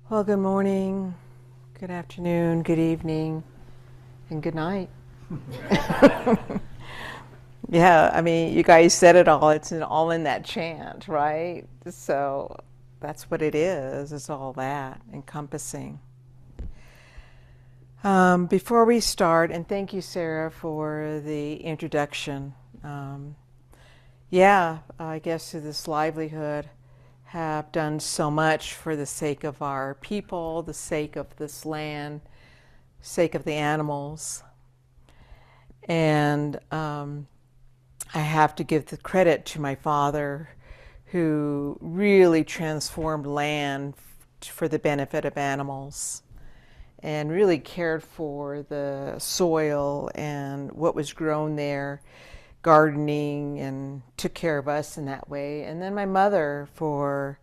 Well, good morning, good afternoon, good evening, and good night. Yeah, I mean, you guys said it all. It's all in that chant, right? So that's what it is. It's all that encompassing. Before we start, and thank you, Sarah, for the introduction. Um, yeah, I guess through this livelihood, have done so much for the sake of our people, the sake of this land, sake of the animals. And I have to give the credit to my father, who really transformed land for the benefit of animals and really cared for the soil and what was grown there, gardening, and took care of us in that way. And then my mother for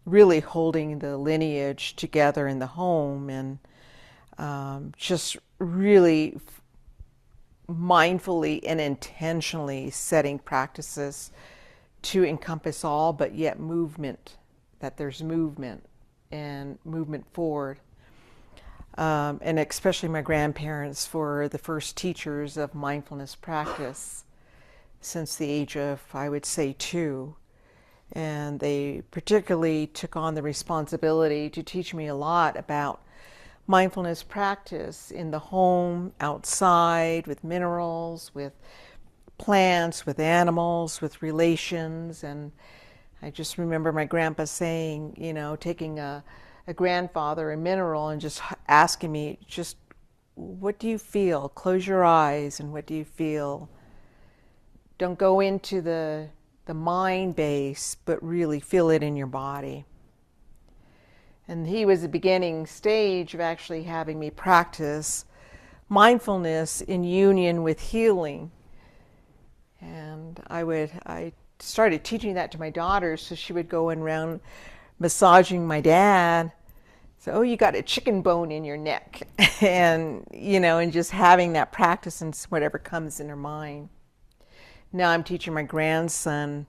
really holding the lineage together in the home and just really mindfully and intentionally setting practices to encompass all, but yet movement, that there's movement and movement forward. And especially my grandparents for the first teachers of mindfulness practice since the age of, I would say, 2. And they particularly took on the responsibility to teach me a lot about mindfulness practice in the home, outside, with minerals, with plants, with animals, with relations. And I just remember my grandpa saying, taking a grandfather, a mineral, and just asking me, just what do you feel? Close your eyes, and what do you feel? Don't go into the mind base, but really feel it in your body. And he was the beginning stage of actually having me practice mindfulness in union with healing. And I started teaching that to my daughter, so she would go around massaging my dad. So, oh, you got a chicken bone in your neck. And, and just having that practice and whatever comes in her mind. Now I'm teaching my grandson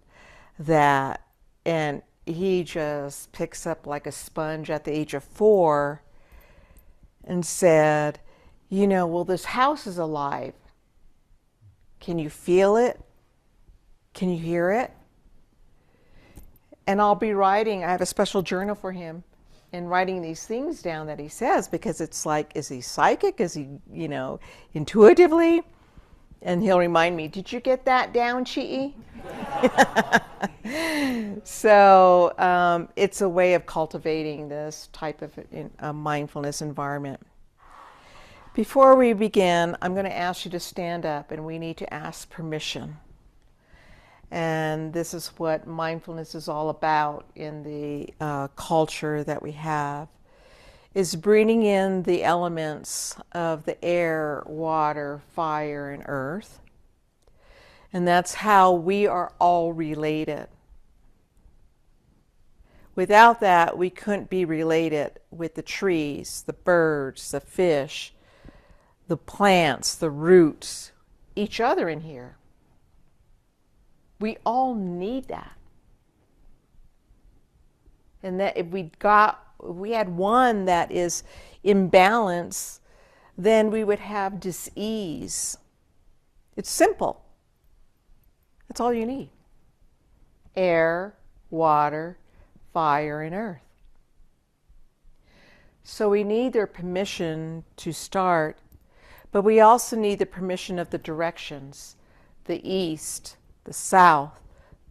that, and he just picks up like a sponge at the age of 4 and said, well, this house is alive. Can you feel it? Can you hear it? And I'll be writing, I have a special journal for him, and writing these things down that he says, because it's like, is he psychic? Is he, intuitively? And he'll remind me, did you get that down, Chi? So it's a way of cultivating this type of mindfulness environment. Before we begin, I'm going to ask you to stand up, and we need to ask permission. And this is what mindfulness is all about in the culture that we have, is bringing in the elements of the air, water, fire, and earth. And that's how we are all related. Without that, we couldn't be related with the trees, the birds, the fish, the plants, the roots, each other in here. We all need that. And that if we had one that is imbalance, then we would have dis-ease. It's simple. That's all you need. Air, water, fire, and earth. So we need their permission to start, but we also need the permission of the directions, the east, the south,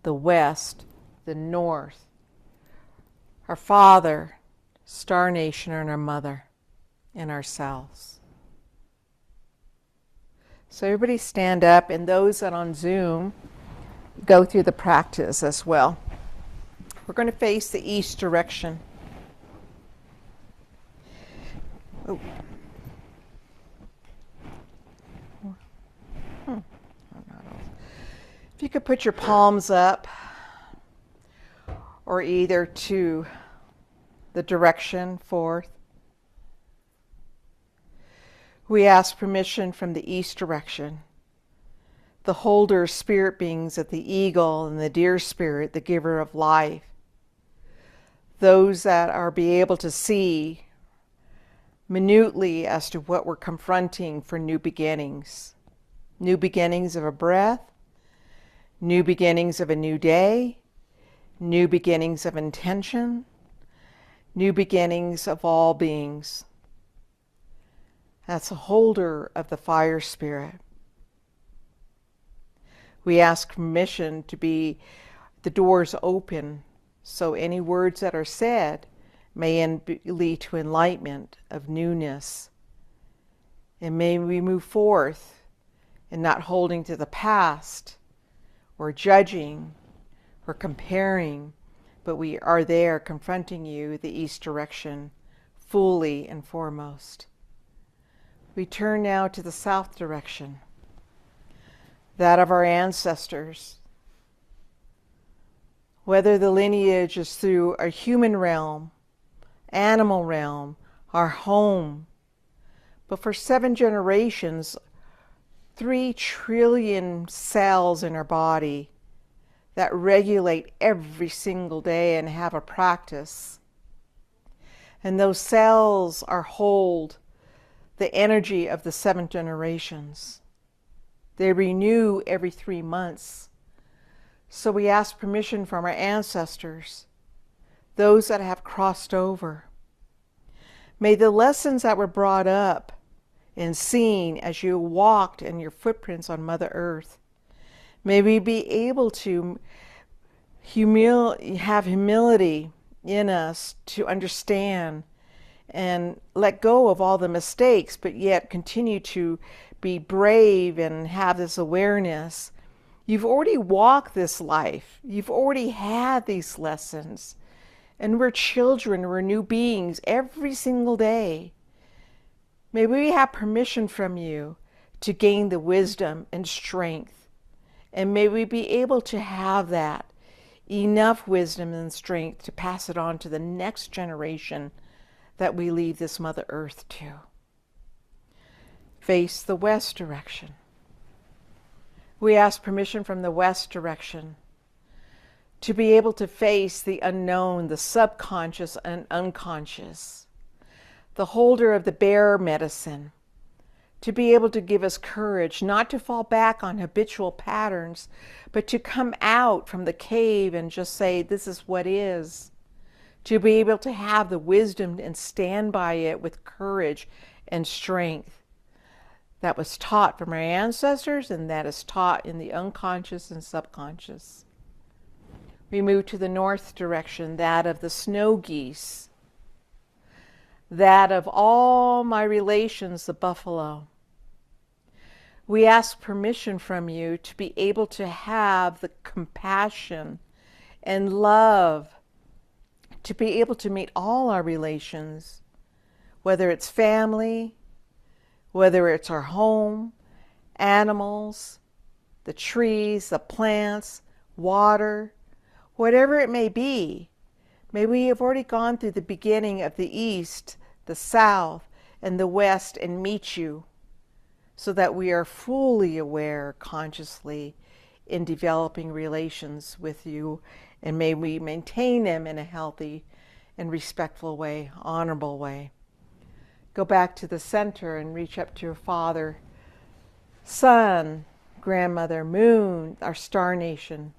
the west, the north, our Father, Star Nation, and our Mother, and ourselves. So everybody stand up, and those that are on Zoom, go through the practice as well. We're going to face the east direction. Oh. If you could put your palms up, or either to the direction forth. We ask permission from the east direction, the holder spirit beings of the eagle and the deer spirit, the giver of life, those that are be able to see minutely as to what we're confronting for new beginnings of a breath, new beginnings of a new day, new beginnings of intention, new beginnings of all beings. That's a holder of the fire spirit. We ask permission to be the doors open so any words that are said may lead to enlightenment of newness. And may we move forth in not holding to the past or judging or comparing, but we are there confronting you the east direction fully and foremost. We turn now to the south direction, that of our ancestors. Whether the lineage is through a human realm, animal realm, our home, but for 7 generations, 3 trillion cells in our body that regulate every single day and have a practice. And those cells hold the energy of the 7 generations. They renew every 3 months. So we ask permission from our ancestors, those that have crossed over. May the lessons that were brought up and seen as you walked in your footprints on Mother Earth, may we be able to have humility in us to understand and let go of all the mistakes, but yet continue to be brave and have this awareness. You've already walked this life. You've already had these lessons. And we're children, we're new beings every single day. May we have permission from you to gain the wisdom and strength. And may we be able to have that, enough wisdom and strength to pass it on to the next generation that we leave this Mother Earth to. Face the west direction. We ask permission from the west direction to be able to face the unknown, the subconscious and unconscious, the holder of the bear medicine, to be able to give us courage, not to fall back on habitual patterns, but to come out from the cave and just say, this is what is. To be able to have the wisdom and stand by it with courage and strength that was taught from our ancestors and that is taught in the unconscious and subconscious. We move to the north direction, that of the snow geese, that of all my relations, the buffalo. We ask permission from you to be able to have the compassion and love to be able to meet all our relations, whether it's family, whether it's our home, animals, the trees, the plants, water, whatever it may be. May we have already gone through the beginning of the east, the south, and the west and meet you so that we are fully aware consciously in developing relations with you, and may we maintain them in a healthy and respectful way, honorable way. Go back to the center and reach up to your Father, Sun, Grandmother, Moon, our star nation.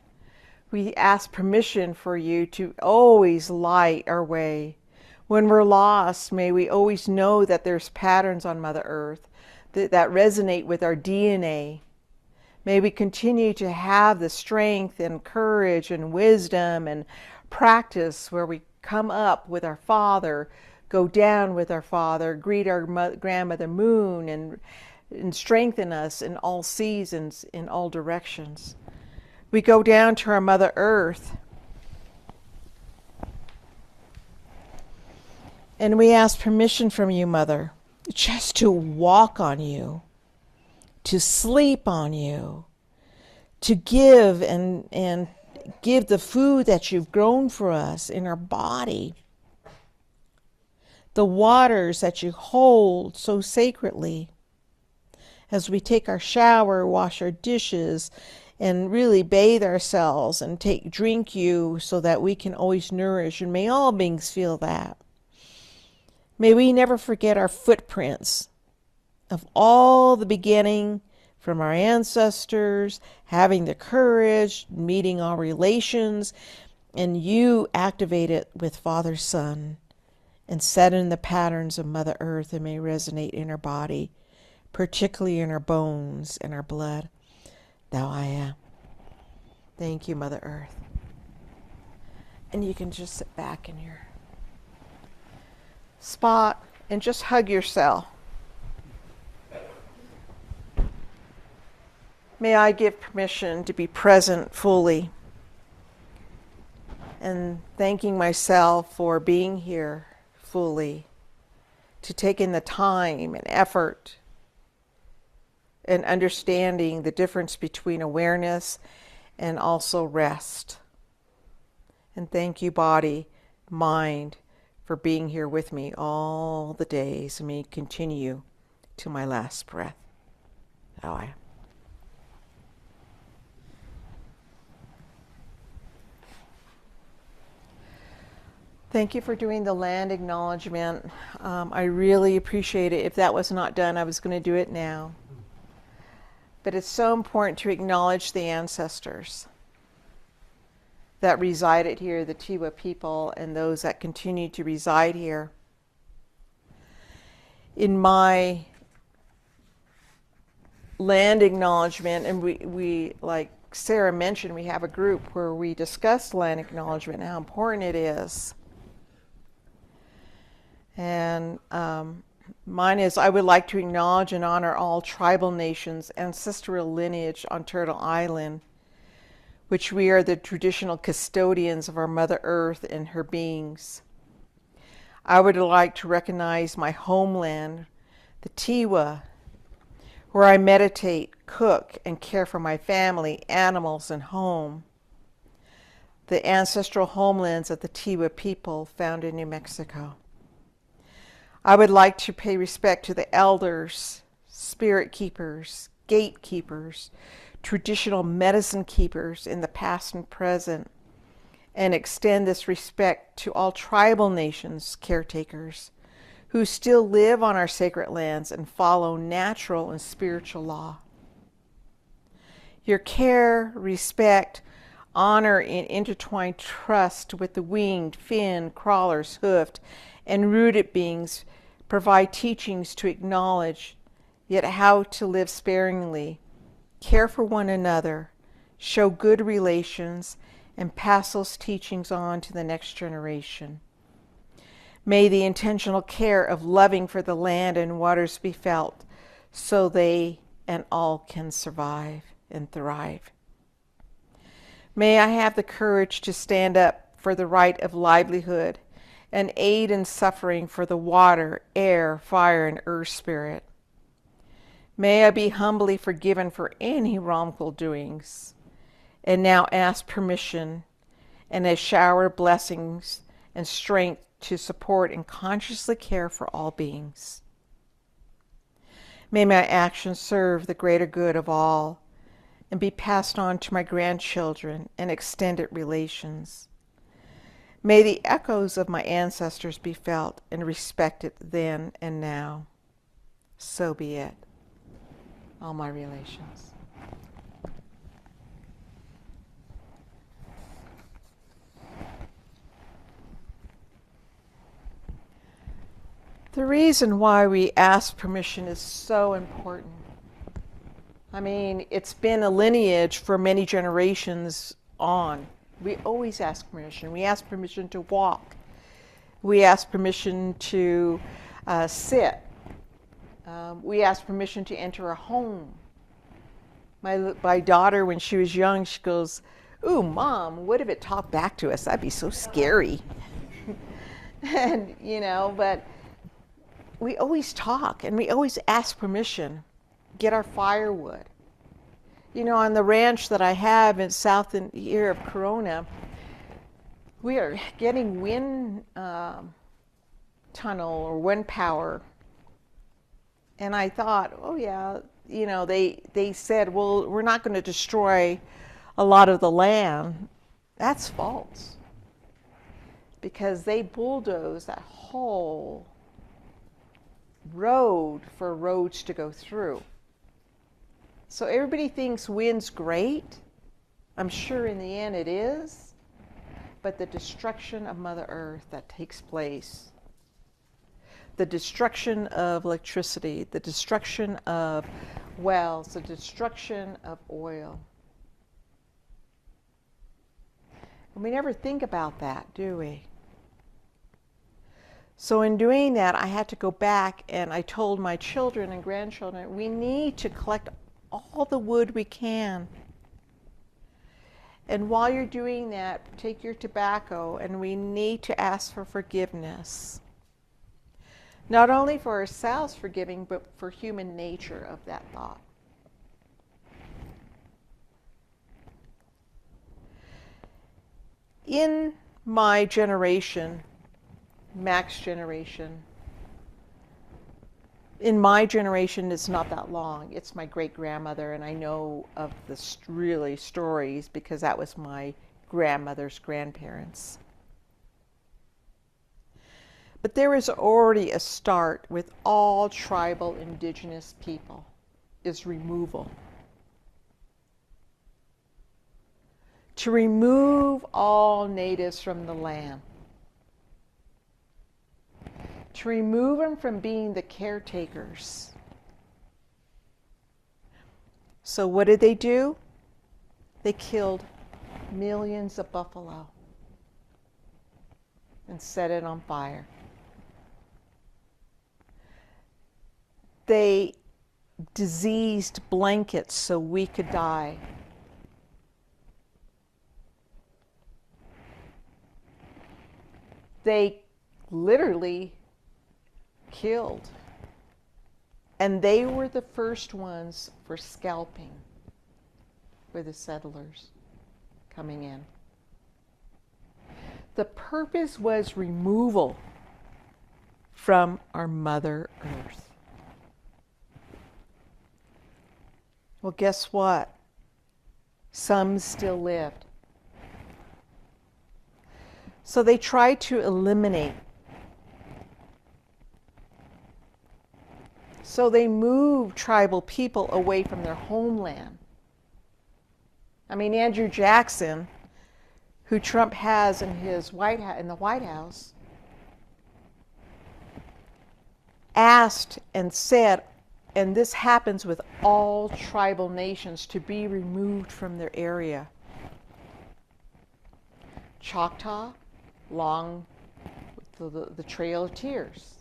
We ask permission for you to always light our way. When we're lost, may we always know that there's patterns on Mother Earth that resonate with our DNA. May we continue to have the strength and courage and wisdom and practice where we come up with our Father, go down with our Father, greet our Grandmother Moon, and strengthen us in all seasons, in all directions. We go down to our Mother Earth and we ask permission from you, Mother, just to walk on you, to sleep on you, to give and give the food that you've grown for us in our body, the waters that you hold so sacredly as we take our shower, wash our dishes, and really bathe ourselves and drink you so that we can always nourish. And may all beings feel that. May we never forget our footprints of all the beginning from our ancestors, having the courage, meeting all relations, and you activate it with Father, Son, and set in the patterns of Mother Earth and may resonate in our body, particularly in our bones and our blood. Thou I am. Thank you, Mother Earth. And you can just sit back in your spot and just hug yourself. May I give permission to be present fully and thanking myself for being here fully, to take in the time and effort and understanding the difference between awareness and also rest. And thank you, body, mind, for being here with me all the days, and may continue to my last breath. Thou I am. Thank you for doing the land acknowledgement. I really appreciate it. If that was not done, I was going to do it now. But it's so important to acknowledge the ancestors that resided here, the Tiwa people, and those that continue to reside here. In my land acknowledgement, and we like Sarah mentioned, we have a group where we discuss land acknowledgement and how important it is. And mine is, I would like to acknowledge and honor all tribal nations' ancestral lineage on Turtle Island, which we are the traditional custodians of our Mother Earth and her beings. I would like to recognize my homeland, the Tiwa, where I meditate, cook, and care for my family, animals, and home. The ancestral homelands of the Tiwa people found in New Mexico. I would like to pay respect to the elders, spirit keepers, gatekeepers, traditional medicine keepers in the past and present, and extend this respect to all tribal nations' caretakers who still live on our sacred lands and follow natural and spiritual law. Your care, respect, honor, and intertwined trust with the winged, finned, crawlers, hoofed, and rooted beings provide teachings to acknowledge, yet how to live sparingly, care for one another, show good relations, and pass those teachings on to the next generation. May the intentional care of loving for the land and waters be felt so they and all can survive and thrive. May I have the courage to stand up for the right of livelihood and aid in suffering for the water, air, fire, and earth spirit. May I be humbly forgiven for any wrongful doings, and now ask permission and a shower of blessings and strength to support and consciously care for all beings. May my actions serve the greater good of all and be passed on to my grandchildren and extended relations. May the echoes of my ancestors be felt and respected then and now. So be it. All my relations. The reason why we ask permission is so important. I mean, it's been a lineage for many generations on. We always ask permission. We ask permission to walk. We ask permission to sit. We ask permission to enter a home. My daughter, when she was young, she goes, "Ooh, Mom, what if it talked back to us? That'd be so scary." And, but we always talk and we always ask permission, get our firewood. On the ranch that I have in south here of Corona, we are getting wind tunnel or wind power. And I thought, oh yeah, they said, well, we're not going to destroy a lot of the land. That's false. Because they bulldozed that whole road for roads to go through. So everybody thinks wind's great. I'm sure in the end it is. But the destruction of Mother Earth that takes place, the destruction of electricity, the destruction of wells, the destruction of oil. And we never think about that, do we? So in doing that, I had to go back and I told my children and grandchildren, we need to collect all the wood we can. And while you're doing that, take your tobacco, and we need to ask for forgiveness. Not only for ourselves forgiving, but for human nature of that thought. In my generation, Mac's generation, in my generation, it's not that long. It's my great-grandmother, and I know of the really stories because that was my grandmother's grandparents. But there is already a start with all tribal indigenous people, is removal. To remove all natives from the land. To remove them from being the caretakers. So what did they do? They killed millions of buffalo and set it on fire. They diseased blankets so we could die. They literally killed. And they were the first ones for scalping for the settlers coming in. The purpose was removal from our Mother Earth. Well, guess what? Some still lived. So they tried to eliminate. So they moved tribal people away from their homeland. I mean, Andrew Jackson, who Trump has in his in the White House, asked and said, and this happens with all tribal nations, to be removed from their area. Choctaw, along the Trail of Tears.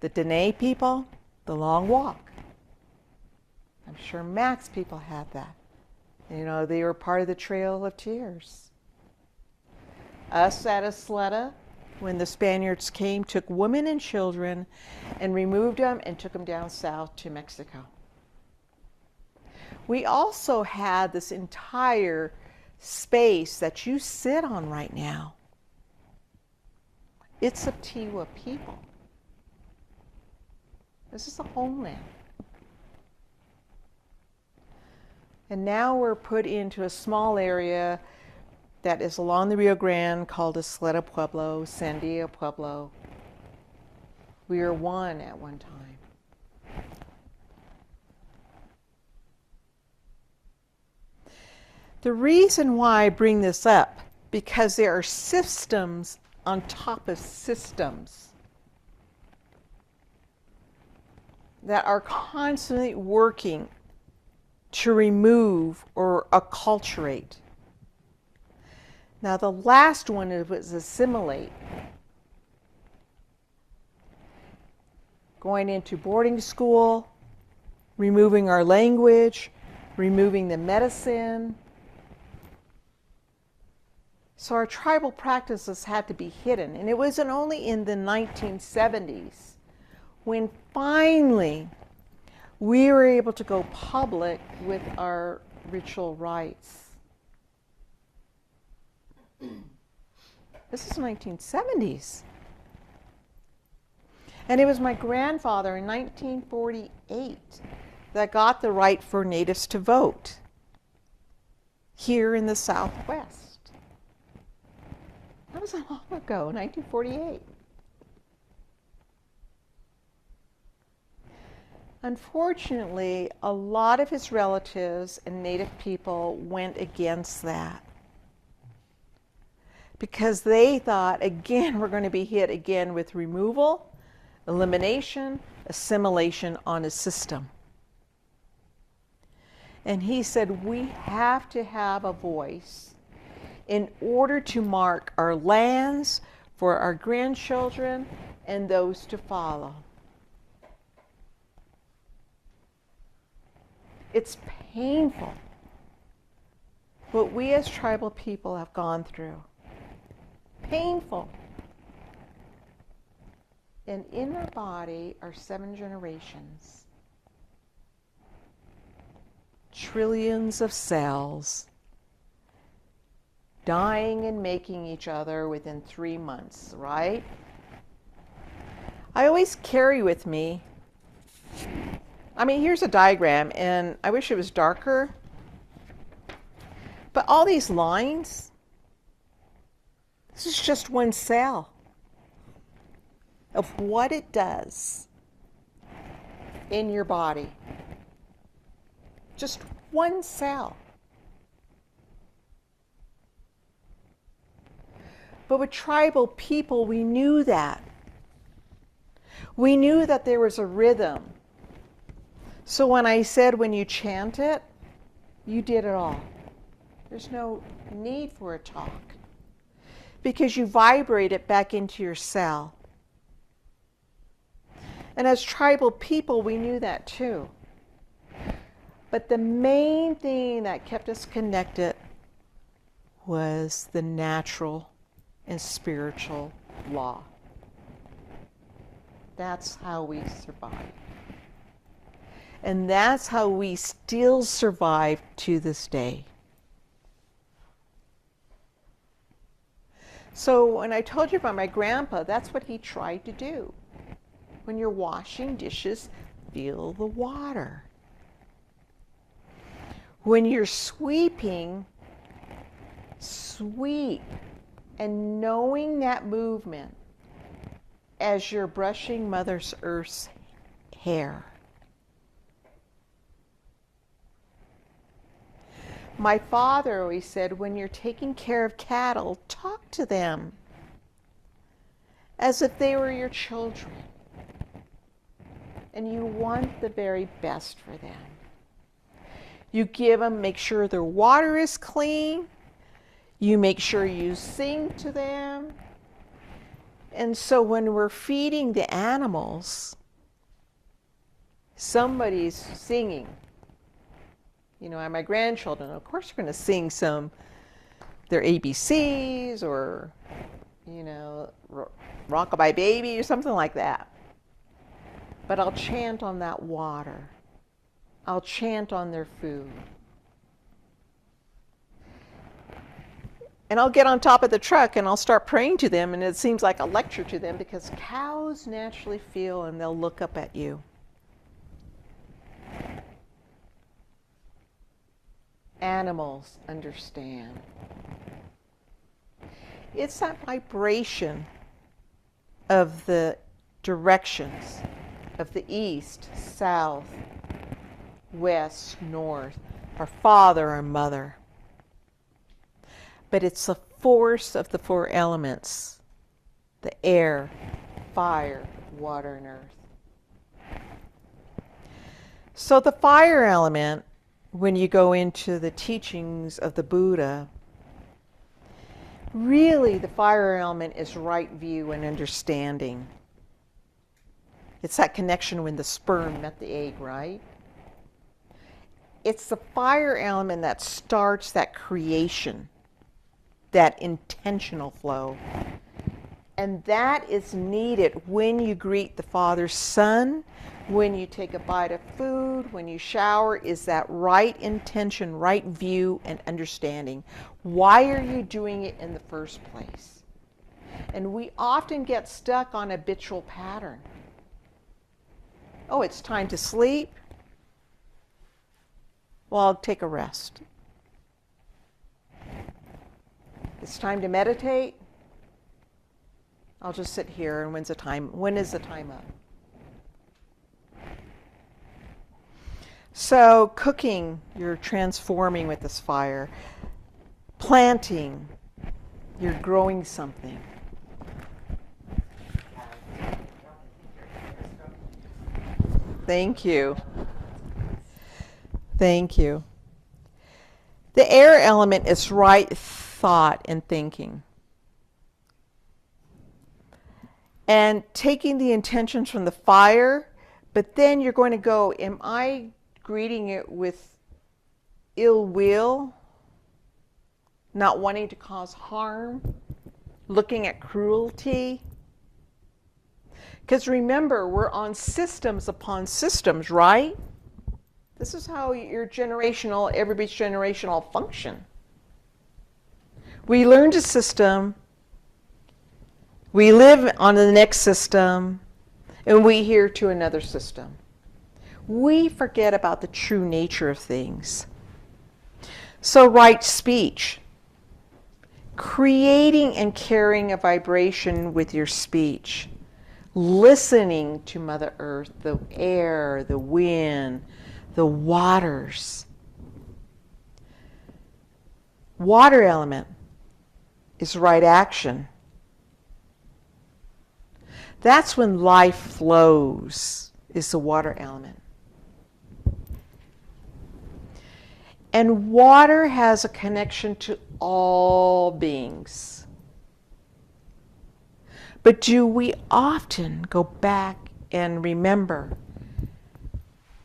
The Dene people, the Long Walk. I'm sure Mac's people had that. You know, they were part of the Trail of Tears. Us at Isleta, when the Spaniards came, took women and children and removed them and took them down south to Mexico. We also had this entire space that you sit on right now. It's a Tiwa people. This is a homeland. And now we're put into a small area that is along the Rio Grande called Isleta Pueblo, Sandia Pueblo. We were one at one time. The reason why I bring this up, because there are systems on top of systems that are constantly working to remove or acculturate. Now, the last one was assimilate. Going into boarding school, removing our language, removing the medicine. So our tribal practices had to be hidden. And it wasn't only in the 1970s when finally we were able to go public with our ritual rites. This is 1970s. And it was my grandfather in 1948 that got the right for natives to vote here in the Southwest. That was long ago, 1948. Unfortunately, a lot of his relatives and Native people went against that because they thought, again, we're going to be hit again with removal, elimination, assimilation on a system. And he said, we have to have a voice in order to mark our lands for our grandchildren and those to follow. It's painful what we as tribal people have gone through. Painful. And in our body are 7 generations. Trillions of cells dying and making each other within 3 months, right? I always carry with me, I mean, here's a diagram, and I wish it was darker, but all these lines, this is just one cell of what it does in your body. Just one cell. But with tribal people, we knew that. We knew that there was a rhythm. So when I said when you chant it, you did it all. There's no need for a talk because you vibrate it back into your cell. And as tribal people, we knew that too. But the main thing that kept us connected was the natural and spiritual law. That's how we survived. And that's how we still survive to this day. So when I told you about my grandpa, that's what he tried to do. When you're washing dishes, feel the water. When you're sweeping, sweep. And knowing that movement as you're brushing Mother Earth's hair. My father always said, when you're taking care of cattle, talk to them as if they were your children. And you want the very best for them. You give them, make sure their water is clean. You make sure you sing to them. And so when we're feeding the animals, somebody's singing. You know, my grandchildren, of course, are going to sing their ABCs or, you know, Rockabye Baby or something like that. But I'll chant on that water. I'll chant on their food. And I'll get on top of the truck and I'll start praying to them, and it seems like a lecture to them because cows naturally feel and they'll look up at you. Animals understand. It's that vibration of the directions of the east, south, west, north, our father, our mother. But it's the force of the 4 elements, the air, fire, water, and earth. So the fire element, when you go into the teachings of the Buddha, really the fire element is right view and understanding. It's that connection when the sperm met the egg, right? It's the fire element that starts that creation, that intentional flow. And that is needed when you greet the Father, Son, when you take a bite of food, when you shower, is that right intention, right view, and understanding. Why are you doing it in the first place? And we often get stuck on habitual pattern. Oh, it's time to sleep. Well, I'll take a rest. It's time to meditate. I'll just sit here, and when is the time up? So cooking, you're transforming with this fire. Planting, you're growing something. Thank you. Thank you. The air element is right thought and thinking. And taking the intentions from the fire, but then you're going to go, am I greeting it with ill will, not wanting to cause harm, looking at cruelty? Because remember, we're on systems upon systems, right? This is how everybody's generational function. We learned a system, we live on the next system, and we hear to another system. We forget about the true nature of things. So right speech. Creating and carrying a vibration with your speech. Listening to Mother Earth, the air, the wind, the waters. Water element is right action. That's when life flows, is the water element. And water has a connection to all beings. But do we often go back and remember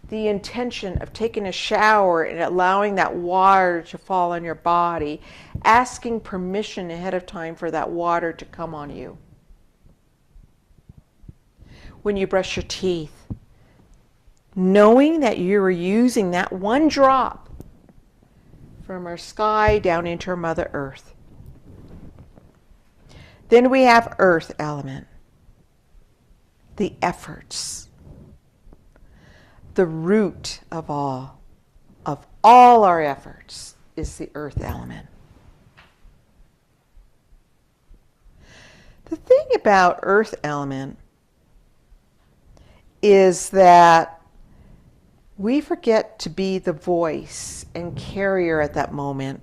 the intention of taking a shower and allowing that water to fall on your body, asking permission ahead of time for that water to come on you? When you brush your teeth, knowing that you're using that one drop from our sky down into our Mother Earth. Then we have earth element, the efforts, the root of all our efforts is the earth element. The thing about earth element is that we forget to be the voice and carrier at that moment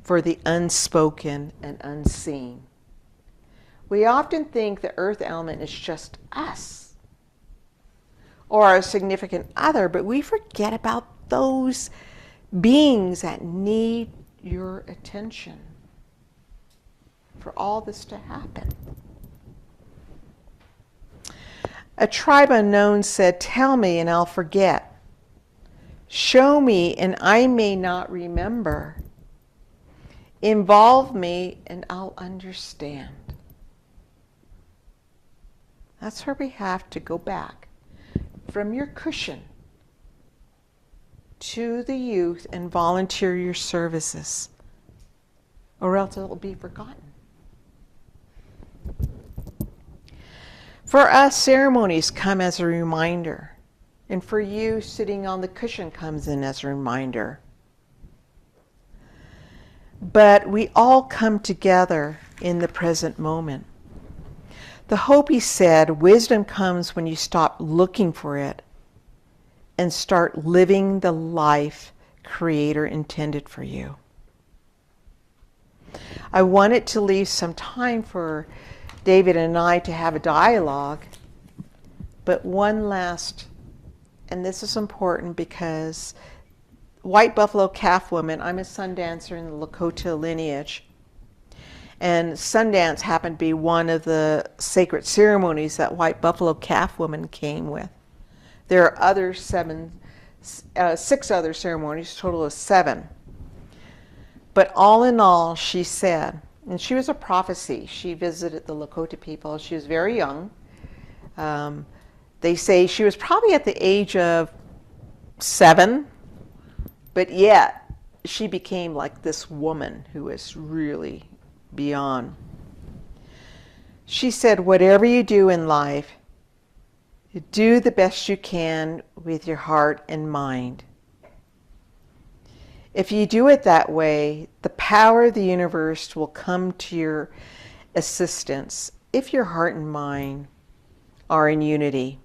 for the unspoken and unseen. We often think the earth element is just us or our significant other, but we forget about those beings that need your attention for all this to happen. A tribe unknown said, "Tell me and I'll forget. Show me and I may not remember. Involve me and I'll understand." That's where we have to go back from your cushion to the youth and volunteer your services, or else it will be forgotten. For us, ceremonies come as a reminder. And for you, sitting on the cushion comes in as a reminder. But we all come together in the present moment. The Hopi said, wisdom comes when you stop looking for it and start living the life Creator intended for you. I wanted to leave some time for David and I to have a dialogue, but one last, and this is important because White Buffalo Calf woman, I'm a sun dancer in the Lakota lineage, and Sundance happened to be one of the sacred ceremonies that White Buffalo Calf woman came with. There are other 6 other ceremonies, total of 7. But all in all, she said, and she was a prophecy. She visited the Lakota people. She was very young. They say she was probably at the age of 7, but yet she became like this woman who was really beyond. She said, whatever you do in life Do the best you can with your heart and mind. If you do it that way, the power of the universe will come to your assistance if your heart and mind are in unity.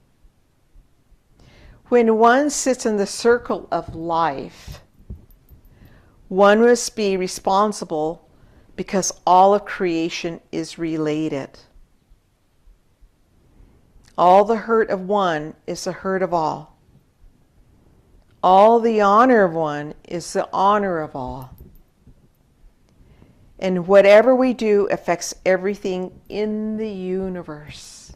When one sits in the circle of life, one must be responsible because all of creation is related. All the hurt of one is the hurt of all. All the honor of one is the honor of all. And whatever we do affects everything in the universe.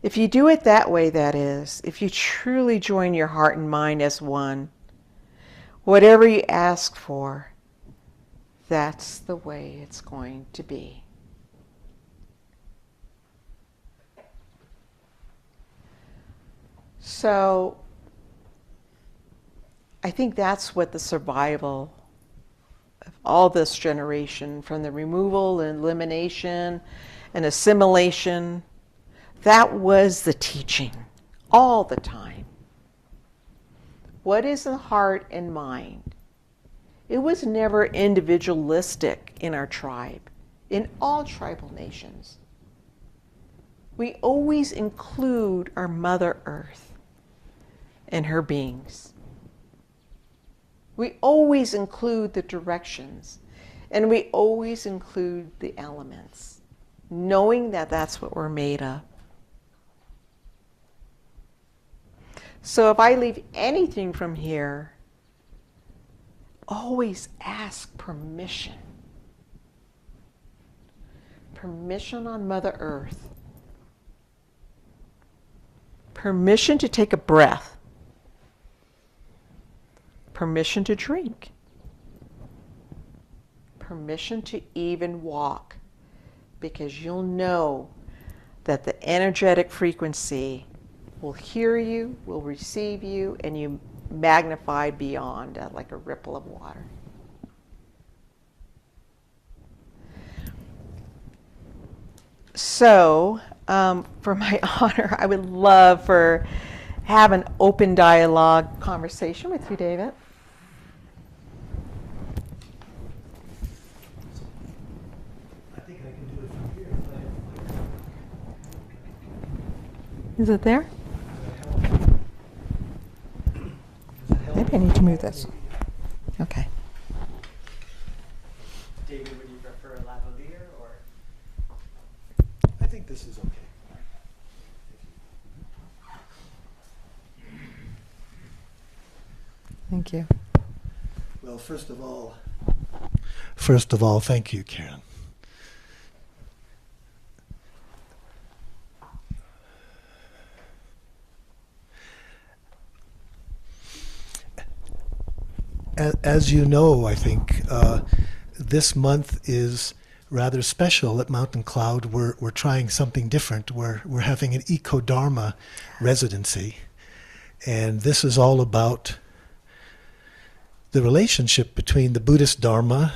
If you do it that way, that is, if you truly join your heart and mind as one, whatever you ask for, that's the way it's going to be. So, I think that's what the survival of all this generation, from the removal and elimination and assimilation, that was the teaching all the time. What is the heart and mind? It was never individualistic in our tribe, in all tribal nations. We always include our Mother Earth and her beings. We always include the directions, and we always include the elements, knowing that that's what we're made of. So if I leave anything from here, always ask permission. Permission on Mother Earth. Permission to take a breath. Permission to drink. Permission to even walk. Because you'll know that the energetic frequency will hear you, will receive you, and you magnify beyond like a ripple of water. So, for my honor, I would love for have an open dialogue conversation with you, David. I think I can do it from here. Is it there? Maybe I need to move this. Okay. David, would you prefer a lavalier or? I think this is okay. Thank you. Well, first of all, thank you, Karen. As you know, I think this month is rather special at Mountain Cloud. We're trying something different. We're having an eco-Dharma residency, and this is all about the relationship between the Buddhist Dharma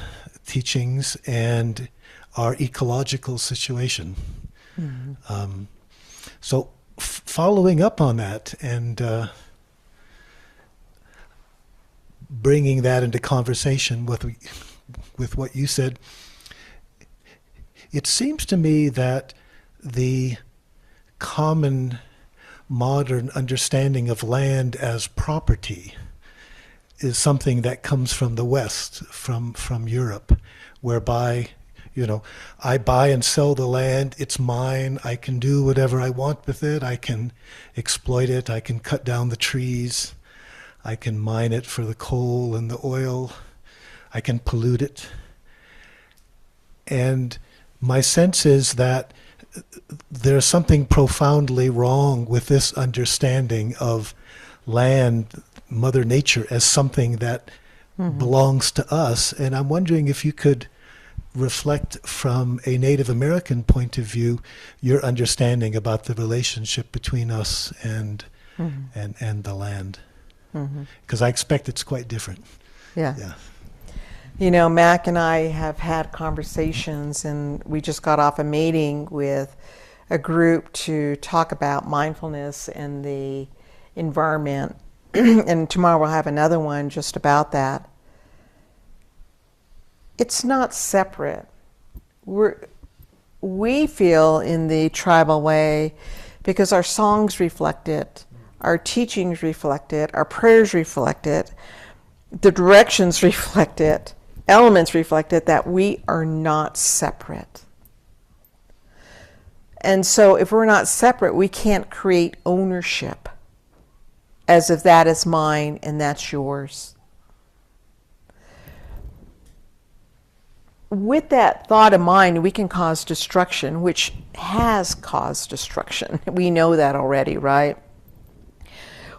teachings and our ecological situation. Mm-hmm. So following up on that and bringing that into conversation with what you said, it seems to me that the common modern understanding of land as property is something that comes from the West, from Europe, whereby, I buy and sell the land, it's mine, I can do whatever I want with it, I can exploit it, I can cut down the trees, I can mine it for the coal and the oil, I can pollute it. And my sense is that there's something profoundly wrong with this understanding of land, Mother Nature, as something that belongs to us. And I'm wondering if you could reflect from a Native American point of view your understanding about the relationship between us and the land. Because I expect it's quite different. Yeah. Mac and I have had conversations, and we just got off a meeting with a group to talk about mindfulness and the environment. And tomorrow we'll have another one just about that. It's not separate. We feel in the tribal way because our songs reflect it, our teachings reflect it, our prayers reflect it, the directions reflect it, elements reflect it, that we are not separate. And so if we're not separate, we can't create ownership as if that is mine and that's yours. With that thought of mind, we can cause destruction, which has caused destruction. We know that already, right?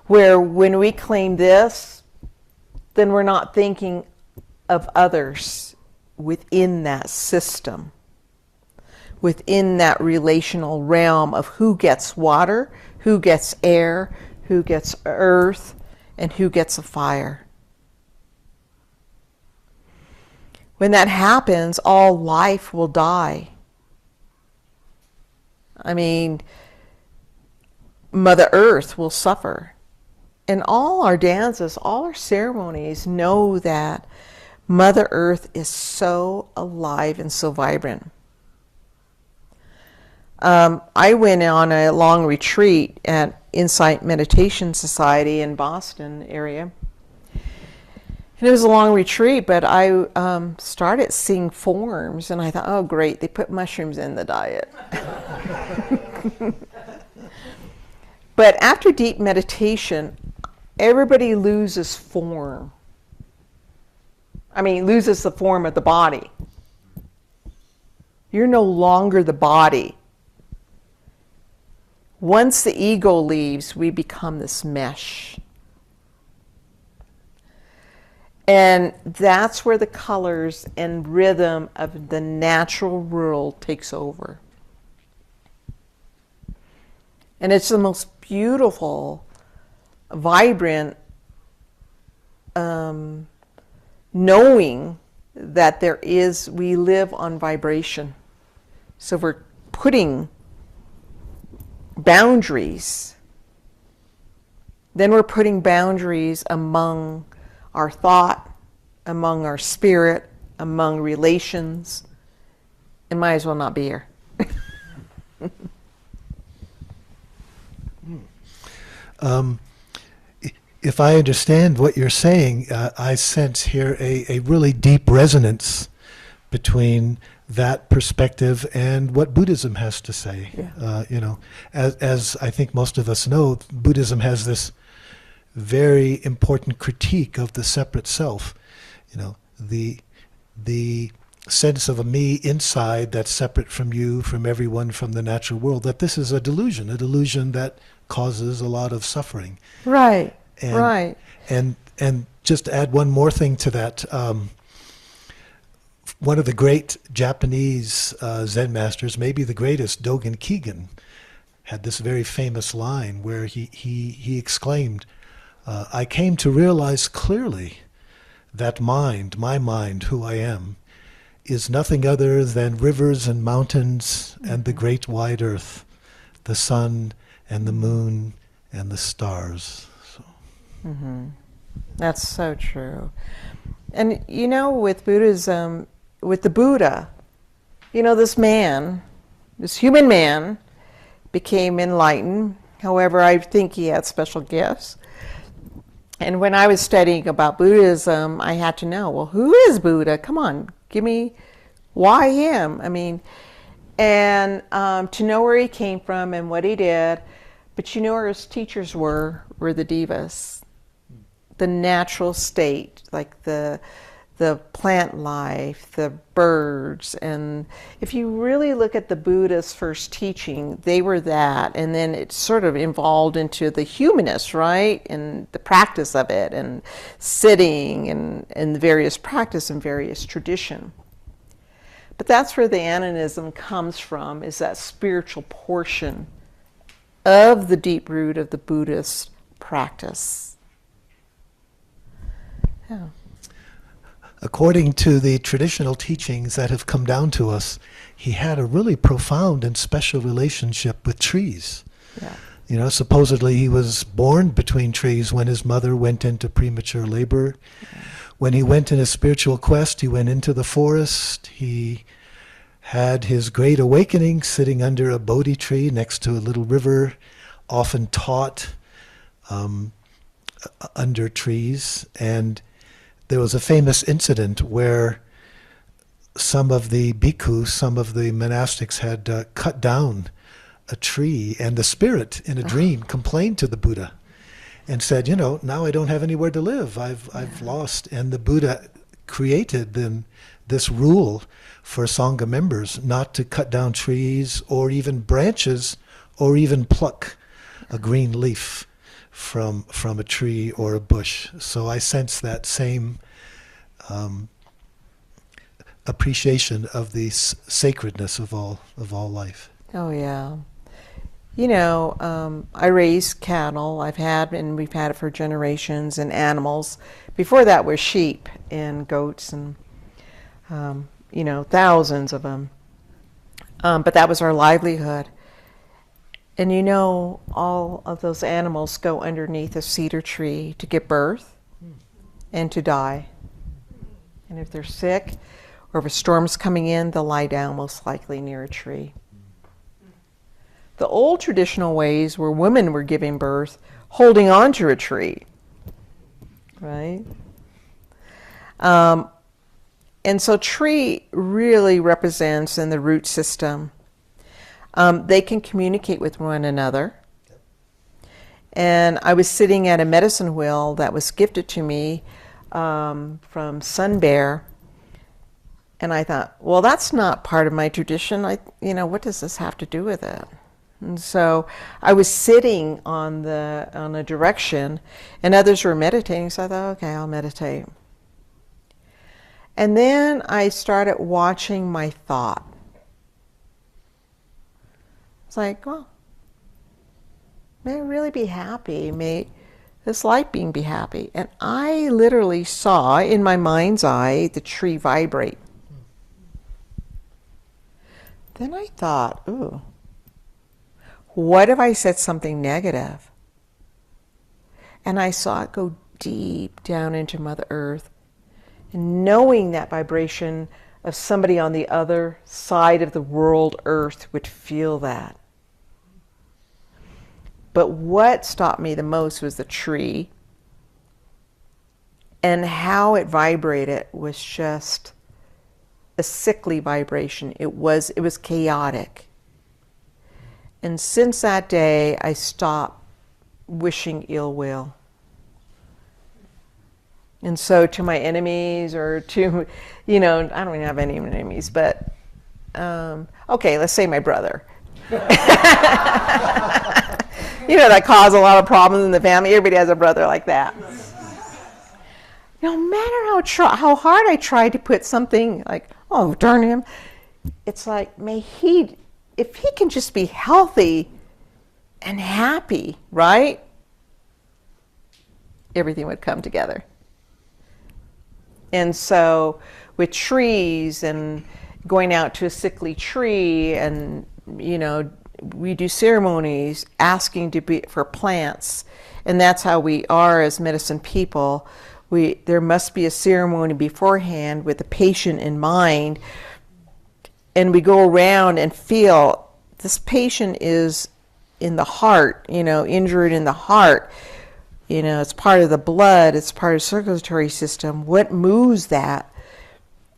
Where when we claim this, then we're not thinking of others within that system, within that relational realm of who gets water, who gets air, who gets earth, and who gets a fire. When that happens, all life will die. I mean, Mother Earth will suffer. And all our dances, all our ceremonies know that Mother Earth is so alive and so vibrant. I went on a long retreat at Insight Meditation Society in Boston area. And it was a long retreat, but I started seeing forms, and I thought, oh, great, they put mushrooms in the diet. But after deep meditation, everybody loses form. I mean, loses the form of the body. You're no longer the body. Once the ego leaves, we become this mesh. And that's where the colors and rhythm of the natural world takes over. And it's the most beautiful, vibrant, knowing that we live on vibration. So we're putting boundaries. Then we're putting boundaries among our thought, among our spirit, among relations. It might as well not be here. If I understand what you're saying, I sense here a really deep resonance between that perspective and what Buddhism has to say. Yeah. As I think most of us know, Buddhism has this very important critique of the separate self. The sense of a me inside that's separate from you, from everyone, from the natural world, that this is a delusion that causes a lot of suffering. Right. And, right. And just to add one more thing to that, one of the great Japanese Zen masters, maybe the greatest, Dogen Keegan, had this very famous line where he exclaimed, I came to realize clearly that mind, my mind, who I am, is nothing other than rivers and mountains and the great wide earth, the sun and the moon and the stars. So. Mm-hmm. That's so true. And with Buddhism, with the Buddha, this human man became enlightened. However, I think he had special gifts. And when I was studying about Buddhism, I had to know, well, who is Buddha? Come on, give me, why him? And to know where he came from and what he did. But where his teachers were the devas, the natural state, like the plant life, the birds. And if you really look at the Buddha's first teaching, they were that. And then it sort of evolved into the humanist, right? And the practice of it, and sitting, and the various practice and various tradition. But that's where the animism comes from, is that spiritual portion of the deep root of the Buddhist practice. Yeah. according to the traditional teachings that have come down to us, he had a really profound and special relationship with trees. Yeah. You know, supposedly he was born between trees when his mother went into premature labor. When he went in a spiritual quest, he went into the forest. He had his great awakening sitting under a Bodhi tree next to a little river, often taught under trees. And there was a famous incident where some of the bhikkhus, some of the monastics had cut down a tree, and the spirit in a dream complained to the Buddha and said, you know, now I don't have anywhere to live. I've lost. And the Buddha created then this rule for Sangha members not to cut down trees or even branches or even pluck a green leaf from a tree or a bush. So I sense that same appreciation of the sacredness of all life. Oh, yeah. You know, I raise cattle. We've had it for generations, and animals. Before that were sheep and goats and, you know, thousands of them. But that was our livelihood. And you know, all of those animals go underneath a cedar tree to give birth and to die. And if they're sick or if a storm's coming in, they'll lie down most likely near a tree. The old traditional ways where women were giving birth holding on to a tree, right? And so tree really represents in the root system. They can communicate with one another. And I was sitting at a medicine wheel that was gifted to me from Sun Bear. And I thought, well, that's not part of my tradition. What does this have to do with it? And so I was sitting on a direction, and others were meditating. So I thought, okay, I'll meditate. And then I started watching my thought. It's like, well, may I really be happy? May this light being be happy? And I literally saw in my mind's eye the tree vibrate. Then I thought, ooh, what if I said something negative? And I saw it go deep down into Mother Earth. And knowing that vibration of somebody on the other side of the world, Earth, would feel that. But what stopped me the most was the tree. And how it vibrated was just a sickly vibration. It was chaotic. And since that day, I stopped wishing ill will. And so to my enemies, or to, I don't even have any enemies, but, okay, let's say my brother. That caused a lot of problems in the family. Everybody has a brother like that. No matter how hard I tried to put something like, oh, darn him, it's like, if he can just be healthy and happy, right? Everything would come together. And so with trees and going out to a sickly tree, and, we do ceremonies asking for plants. And that's how we are as medicine people. There must be a ceremony beforehand with the patient in mind. And we go around and feel this patient is in the heart, injured in the heart. It's part of the blood, it's part of the circulatory system. What moves that?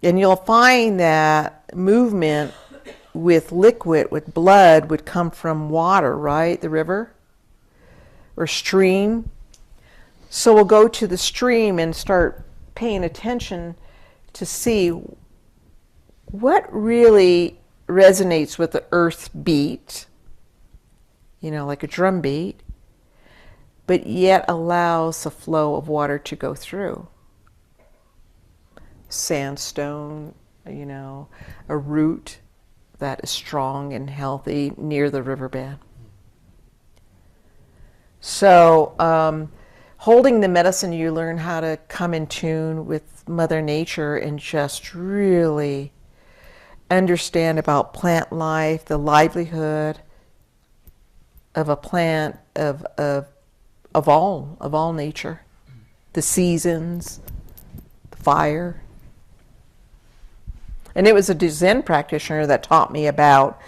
And you'll find that movement with liquid, with blood, would come from water, right? The river or stream. So we'll go to the stream and start paying attention to see what really resonates with the earth beat, like a drum beat, but yet allows the flow of water to go through. Sandstone, a root that is strong and healthy near the riverbed. So holding the medicine, you learn how to come in tune with Mother Nature and just really understand about plant life, the livelihood of a plant, of all nature, the seasons, the fire. And it was a Zen practitioner that taught me about,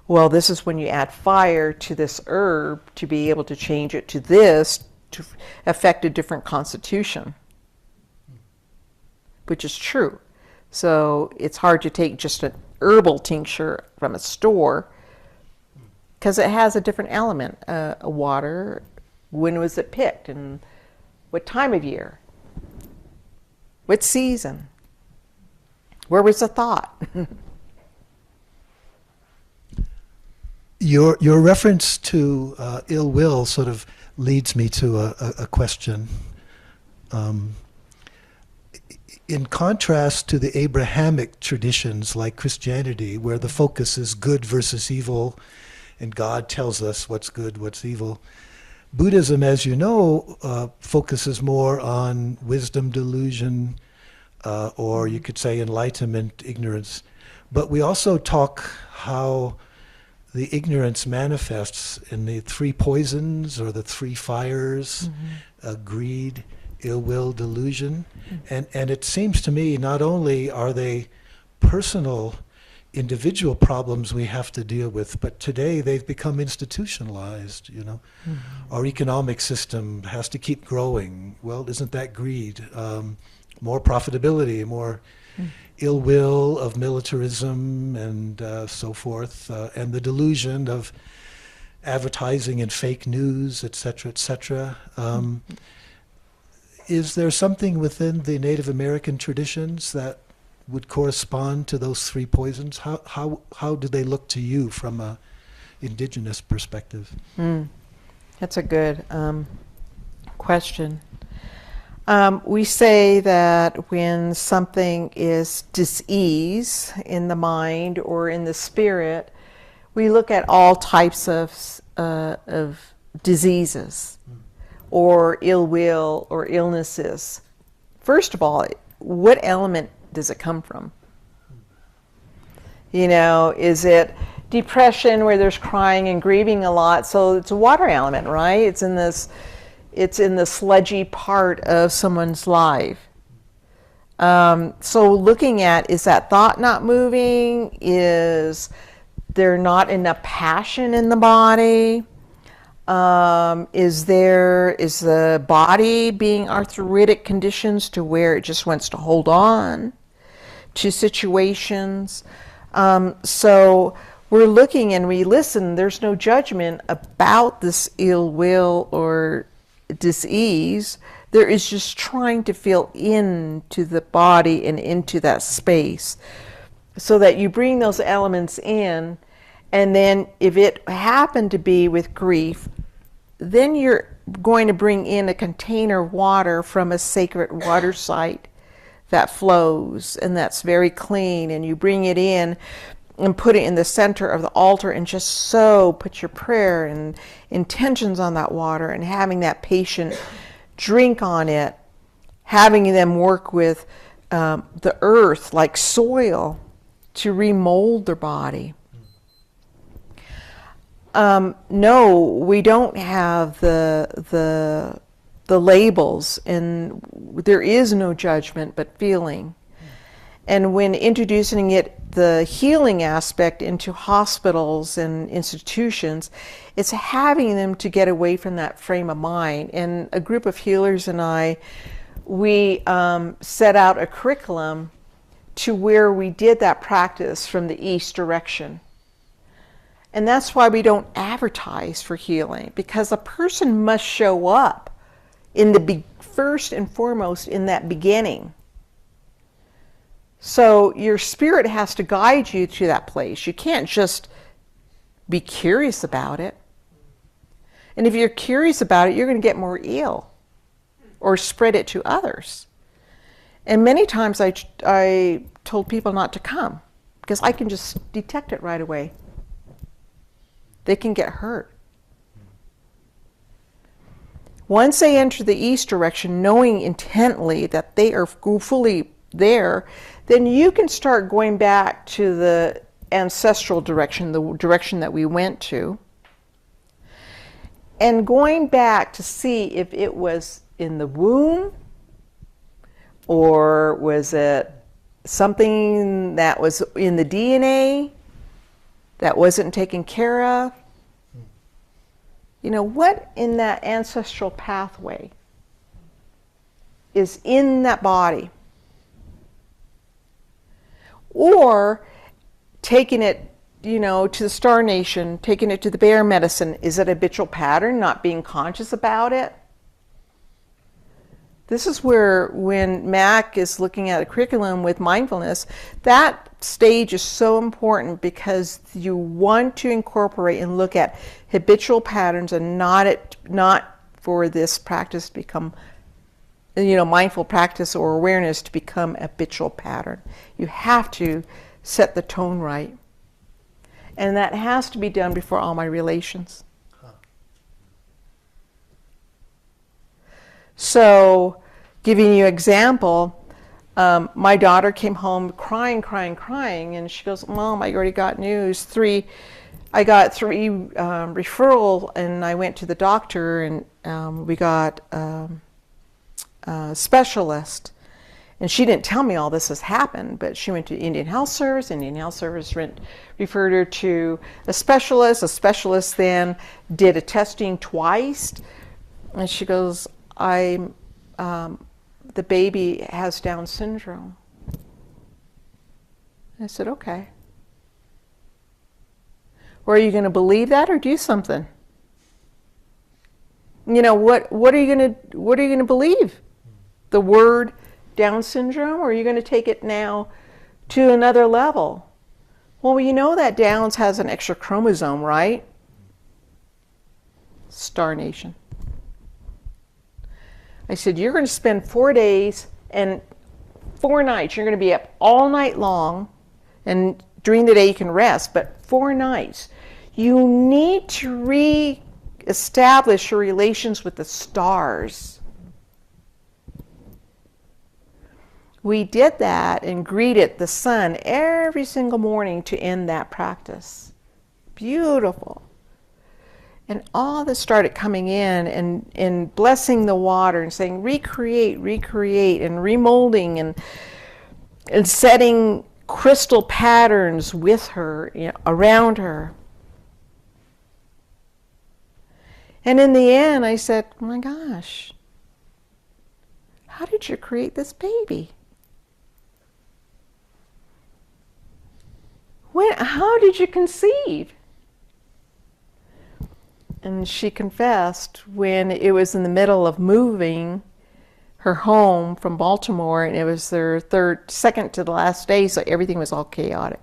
well, this is when you add fire to this herb to be able to change it to this to affect a different constitution, which is true. So it's hard to take just an herbal tincture from a store because it has a different element, water, when was it picked, and what time of year, what season, where was the thought? Your reference to ill will sort of leads me to a question. In contrast to the Abrahamic traditions like Christianity, where the focus is good versus evil, and God tells us what's good, what's evil, Buddhism, as you know, focuses more on wisdom, delusion, or you could say enlightenment, ignorance. But we also talk how the ignorance manifests in the three poisons or the three fires, greed, ill will, delusion. And it seems to me not only are they personal, individual problems we have to deal with, but today they've become institutionalized, you know. Our economic system has to keep growing. Well, isn't that greed? More profitability, more ill will of militarism and so forth, and the delusion of advertising and fake news, et cetera, is there something within the Native American traditions that would correspond to those three poisons? How do they look to you from a indigenous perspective? That's a good question. We say that when something is dis-ease in the mind or in the spirit, we look at all types of diseases or ill will or illnesses. First of all, what element does it come from? You know, is it depression where there's crying and grieving a lot? So it's a water element, right? It's in the sludgy part of someone's life. So looking at, is that thought not moving? Is there not enough passion in the body? Is the body being arthritic conditions to where it just wants to hold on to situations? So we're looking and we listen. There's no judgment about this ill will or dis-ease. There is just trying to feel into the body and into that space so that you bring those elements in. And then if it happened to be with grief, then you're going to bring in a container of water from a sacred water site that flows and that's very clean, and you bring it in and put it in the center of the altar and just so put your prayer and intentions on that water, and having that patient drink on it, having them work with the earth like soil to remold their body. No, we don't have the labels, and there is no judgment but feeling. And when introducing the healing aspect into hospitals and institutions, it's having them to get away from that frame of mind. And a group of healers and we set out a curriculum to where we did that practice from the east direction. And that's why we don't advertise for healing, because a person must show up in the first and foremost in that beginning. So your spirit has to guide you to that place. You can't just be curious about it. And if you're curious about it, you're going to get more ill or spread it to others. And many times I told people not to come because I can just detect it right away. They can get hurt. Once they enter the east direction, knowing intently that they are fully there, then you can start going back to the ancestral direction, the direction that we went to, and going back to see if it was in the womb, or was it something that was in the DNA that wasn't taken care of. You know, what in that ancestral pathway is in that body? Or taking it, you know, to the Star Nation, taking it to the bear medicine, is it a habitual pattern, not being conscious about it? This is where, when Mac is looking at a curriculum with mindfulness, that stage is so important, because you want to incorporate and look at habitual patterns, and not for this practice to become, you know, mindful practice or awareness to become a habitual pattern. You have to set the tone right. And that has to be done before all my relations. So, giving you an example, my daughter came home crying, and she goes, "Mom, I already got news. I got three referral, and I went to the doctor, and we got a specialist." And she didn't tell me all this has happened, but she went to Indian Health Service. Indian Health Service referred her to a specialist. A specialist then did a testing twice, and she goes, the baby has Down syndrome. I said, okay. Or are you going to believe that or do something? You know, what are you going to believe? The word Down syndrome, or are you going to take it now to another level? Well, you know that Downs has an extra chromosome, right? Star Nation. I said, you're going to spend 4 days and 4 nights. You're going to be up all night long, and during the day you can rest, but 4 nights. You need to re-establish your relations with the stars. We did that and greeted the sun every single morning to end that practice. Beautiful. And all this started coming in, and blessing the water and saying, recreate, and remolding, and setting crystal patterns with her, you know, around her. And in the end, I said, oh my gosh, how did you create this baby? How did you conceive? And she confessed when it was in the middle of moving her home from Baltimore, and it was their second to the last day, so everything was all chaotic.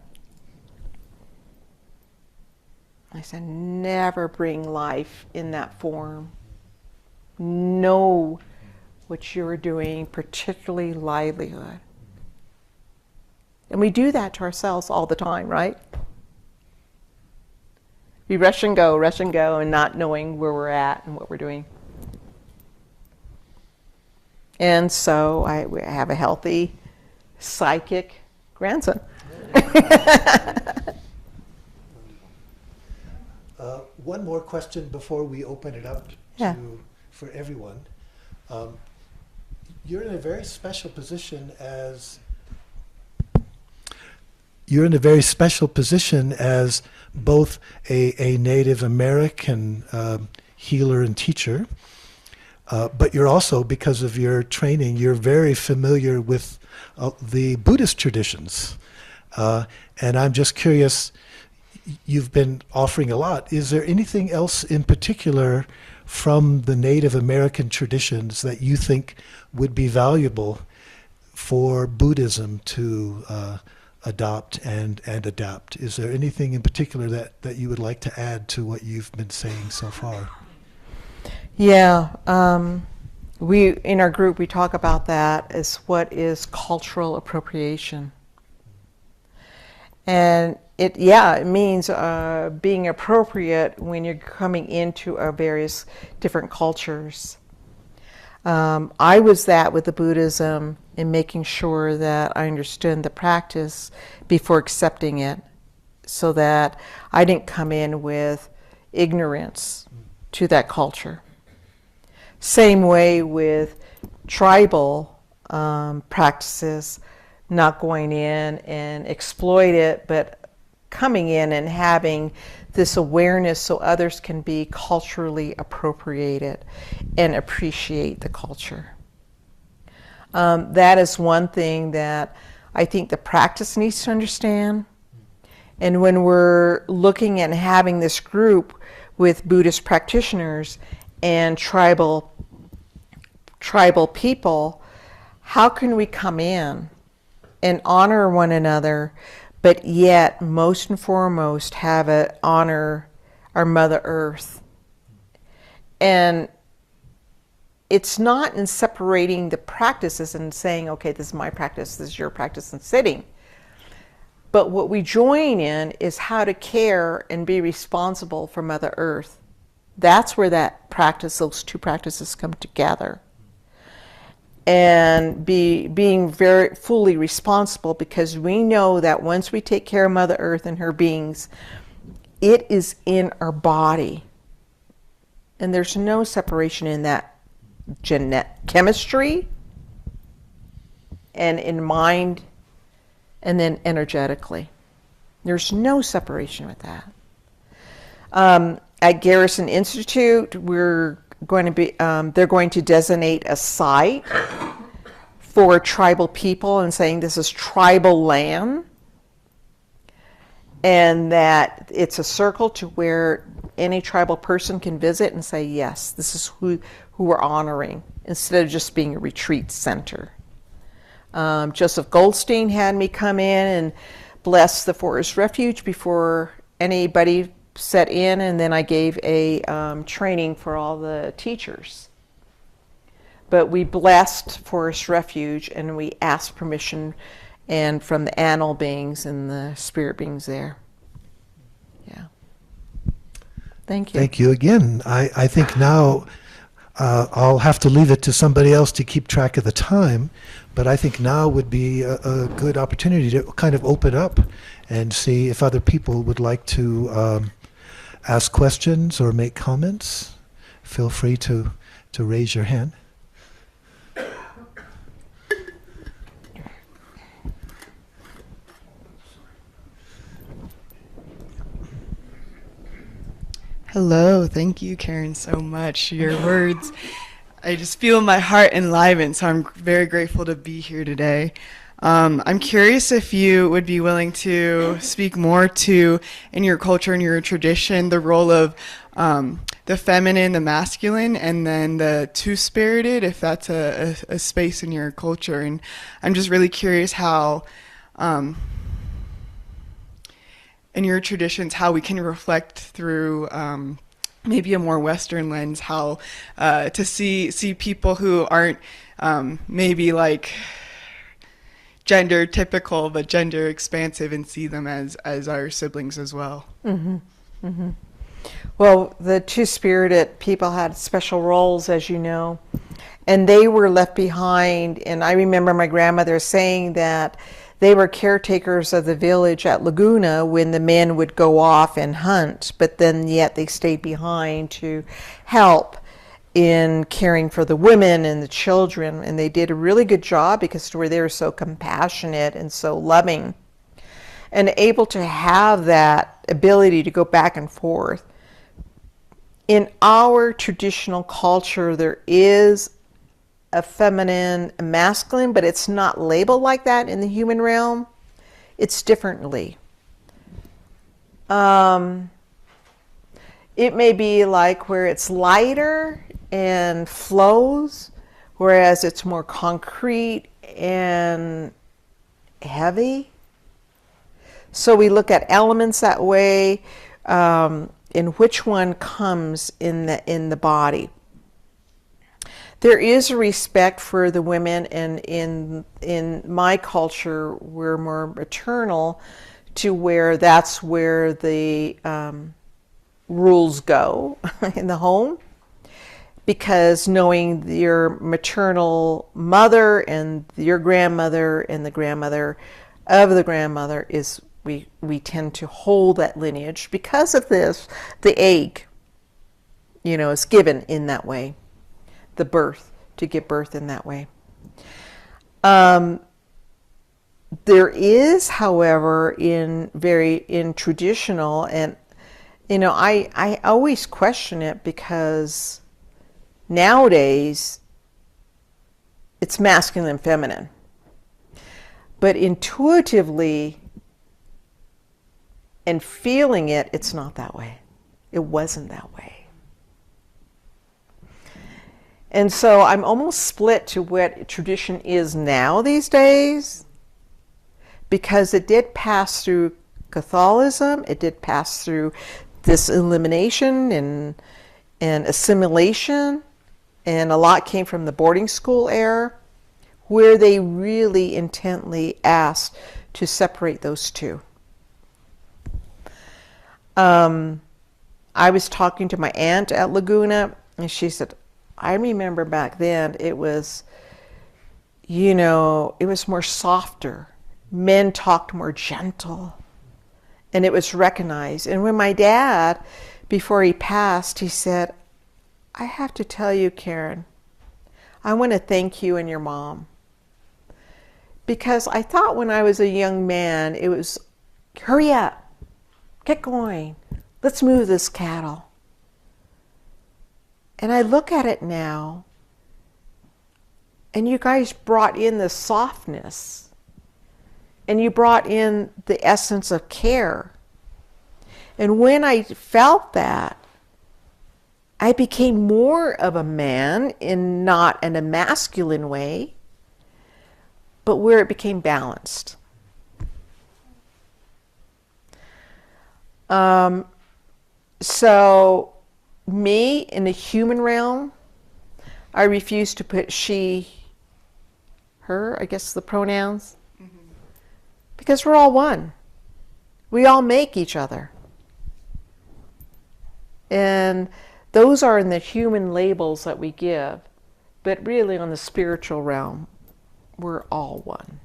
I said, never bring life in that form. Know what you're doing, particularly livelihood. And we do that to ourselves all the time, right? We rush and go, and not knowing where we're at and what we're doing. And so I have a healthy, psychic grandson. One more question before we open it up for everyone. You're in a very special position as both a Native American healer and teacher, but you're also, because of your training, you're very familiar with the Buddhist traditions. And I'm just curious, you've been offering a lot. Is there anything else in particular from the Native American traditions that you think would be valuable for Buddhism to adopt and adapt? Is there anything in particular that you would like to add to what you've been saying so far? Yeah, we in our group we talk about that as what is cultural appropriation, and it means being appropriate when you're coming into our various different cultures. I was that with the Buddhism in making sure that I understood the practice before accepting it, so that I didn't come in with ignorance to that culture. Same way with tribal practices, not going in and exploit it, but coming in and having this awareness so others can be culturally appropriated and appreciate the culture. That is one thing that I think the practice needs to understand. And when we're looking at having this group with Buddhist practitioners and tribal people, how can we come in and honor one another, but yet honor our Mother Earth? And it's not in separating the practices and saying, okay, this is my practice, this is your practice, and sitting. But what we join in is how to care and be responsible for Mother Earth. That's where those two practices come together. And being very fully responsible, because we know that once we take care of Mother Earth and her beings, it is in our body. And there's no separation in that chemistry and in mind and then energetically. There's no separation with that. At Garrison Institute, they're going to designate a site for tribal people and saying this is tribal land, and that it's a circle to where any tribal person can visit and say, yes, this is who we're honoring, instead of just being a retreat center. Joseph Goldstein had me come in and bless the Forest Refuge before anybody set in, and then I gave a training for all the teachers. But we blessed Forest Refuge, and we asked permission and from the animal beings and the spirit beings there. Yeah. Thank you. Thank you again. I think now I'll have to leave it to somebody else to keep track of the time, but I think now would be a good opportunity to kind of open up and see if other people would like to ask questions or make comments. Feel free to raise your hand. Hello, thank you, Karen, so much. Your words, I just feel my heart enlivened, so I'm very grateful to be here today. I'm curious if you would be willing to speak more to, in your culture and your tradition, the role of the feminine, the masculine, and then the two-spirited, if that's a space in your culture. And I'm just really curious how, in your traditions, how we can reflect through maybe a more Western lens, how to see people who aren't maybe like gender typical, but gender expansive, and see them as our siblings as well. Mm-hmm. Mm-hmm. Well, the two-spirited people had special roles, as you know, and they were left behind. And I remember my grandmother saying that they were caretakers of the village at Laguna when the men would go off and hunt, but then yet they stayed behind to help in caring for the women and the children. And they did a really good job because they were so compassionate and so loving and able to have that ability to go back and forth. In our traditional culture, there is a feminine, a masculine, but it's not labeled like that in the human realm. It's differently. It may be like where it's lighter and flows, whereas it's more concrete and heavy. So we look at elements that way, in which one comes in the body. There is a respect for the women, and in my culture, we're more maternal, to where that's where the rules go in the home. because knowing your maternal mother and your grandmother and the grandmother of the grandmother is we tend to hold that lineage. Because of this, the egg, is given in that way, the birth, to give birth in that way. There is, however, in traditional, and I always question it, because nowadays it's masculine and feminine, but intuitively and feeling it, it's not that way. It wasn't that way. And so I'm almost split to what tradition is now these days, because it did pass through Catholicism, it did pass through this elimination and assimilation, and a lot came from the boarding school era, where they really intently asked to separate those two. I was talking to my aunt at Laguna, and she said, I remember back then it was more softer. Men talked more gentle, and it was recognized. And when my dad, before he passed, he said, I have to tell you, Karen, I want to thank you and your mom. Because I thought when I was a young man, it was, hurry up, get going, let's move this cattle. And I look at it now, and you guys brought in the softness, and you brought in the essence of care. And when I felt that, I became more of a man, not in a masculine way, but where it became balanced. So me, in the human realm, I refuse to put she, her, I guess the pronouns, because we're all one. We all make each other. And those are in the human labels that we give, but really on the spiritual realm, we're all one.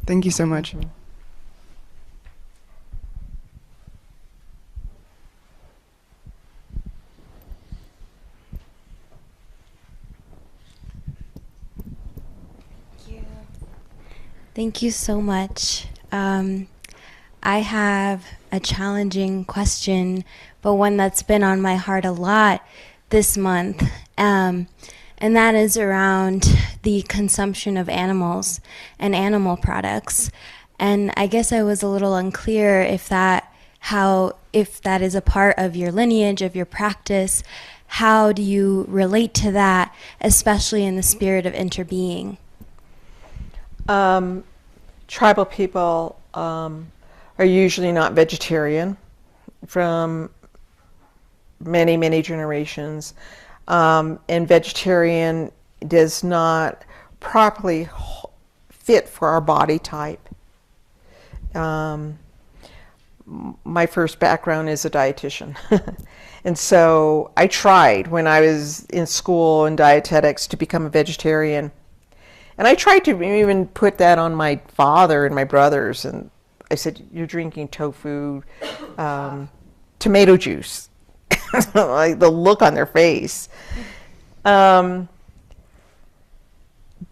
Thank you so much. Thank you so much. I have a challenging question, but one that's been on my heart a lot this month, and that is around the consumption of animals and animal products. And I guess I was a little unclear if that is a part of your lineage, of your practice. How do you relate to that, especially in the spirit of interbeing? Tribal people are usually not vegetarian from many, many generations. And vegetarian does not properly fit for our body type. My first background is a dietitian. And so I tried when I was in school in dietetics to become a vegetarian. And I tried to even put that on my father and my brothers. And I said, you're drinking tofu, tomato juice. Like the look on their face. But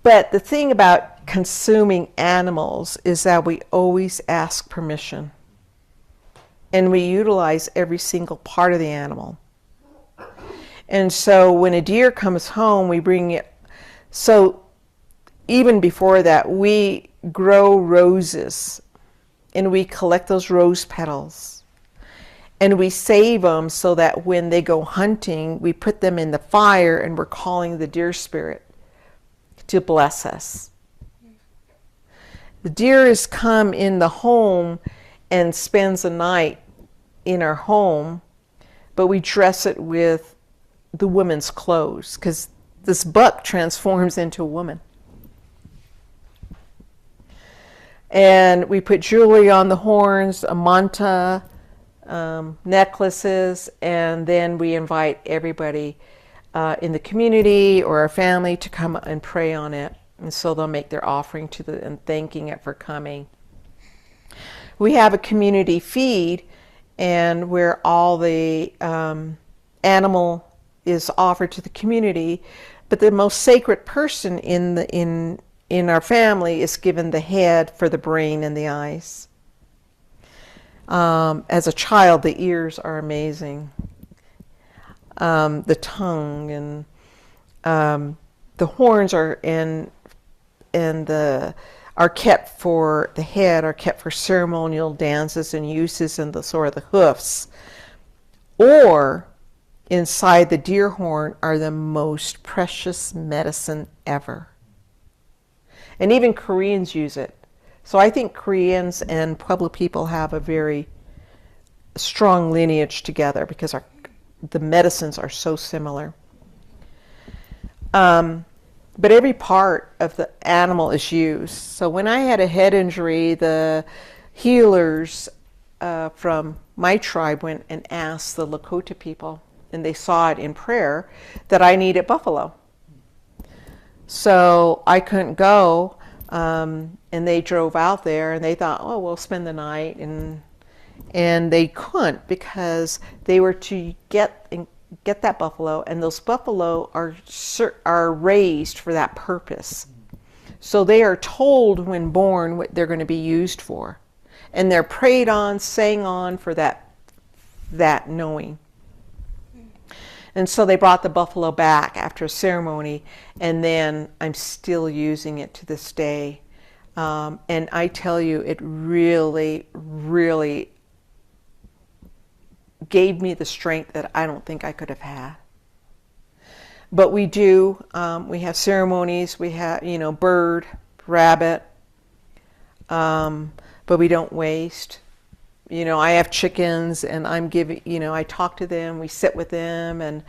the thing about consuming animals is that we always ask permission. And we utilize every single part of the animal. And so when a deer comes home, we bring it. So even before that, we grow roses and we collect those rose petals. And we save them so that when they go hunting, we put them in the fire and we're calling the deer spirit to bless us. The deer has come in the home and spends the night in our home, but we dress it with the woman's clothes because this buck transforms into a woman. And we put jewelry on the horns, a manta, necklaces, and then we invite everybody in the community or our family to come and pray on it. And so they'll make their offering to the and thanking it for coming. We have a community feed, and where all the animal is offered to the community, but the most sacred person in our family is given the head for the brain and the eyes. As a child, the ears are amazing. The tongue and the horns are kept for the head, are kept for ceremonial dances and uses, and the sort of the hoofs. Or inside the deer horn are the most precious medicine ever. And even Koreans use it. So I think Koreans and Pueblo people have a very strong lineage together because the medicines are so similar. But every part of the animal is used. So when I had a head injury, the healers from my tribe went and asked the Lakota people, and they saw it in prayer, that I needed buffalo. So I couldn't go, and they drove out there, and they thought, oh, we'll spend the night, and they couldn't because they were to get that buffalo, and those buffalo are raised for that purpose. So they are told when born what they're going to be used for, and they're prayed on, sang on for that knowing. And so they brought the buffalo back after a ceremony, and then I'm still using it to this day. And I tell you, it really, really gave me the strength that I don't think I could have had. But we do, we have ceremonies, we have, bird, rabbit, but we don't waste. I have chickens, and I'm giving, I talk to them, we sit with them, and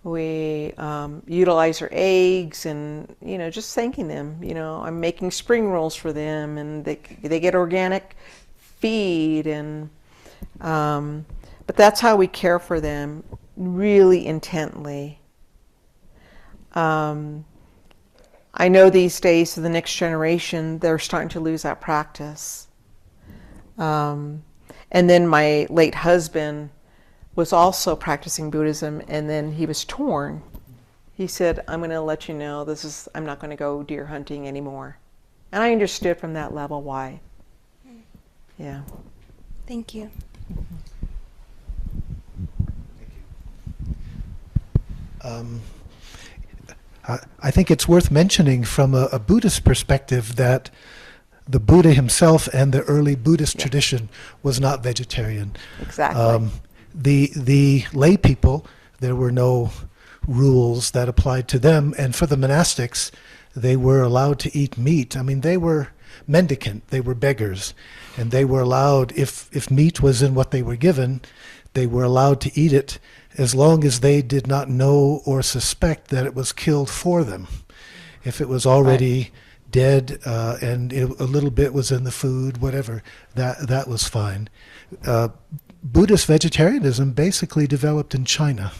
we utilize their eggs, and, just thanking them. I'm making spring rolls for them, and they get organic feed, and but that's how we care for them, really intently. I know these days, the next generation, they're starting to lose that practice. And then my late husband was also practicing Buddhism, and then he was torn. He said, I'm going to let you know, I'm not going to go deer hunting anymore. And I understood from that level why. Yeah. Thank you. I think it's worth mentioning from a Buddhist perspective that the Buddha himself and the early Buddhist tradition was not vegetarian. Exactly. The lay people, there were no rules that applied to them, and for the monastics, they were allowed to eat meat. I mean, they were mendicant, they were beggars, and they were allowed, if meat was in what they were given, they were allowed to eat it as long as they did not know or suspect that it was killed for them. If it was already dead and a little bit was in the food, whatever, that was fine. Buddhist vegetarianism basically developed in China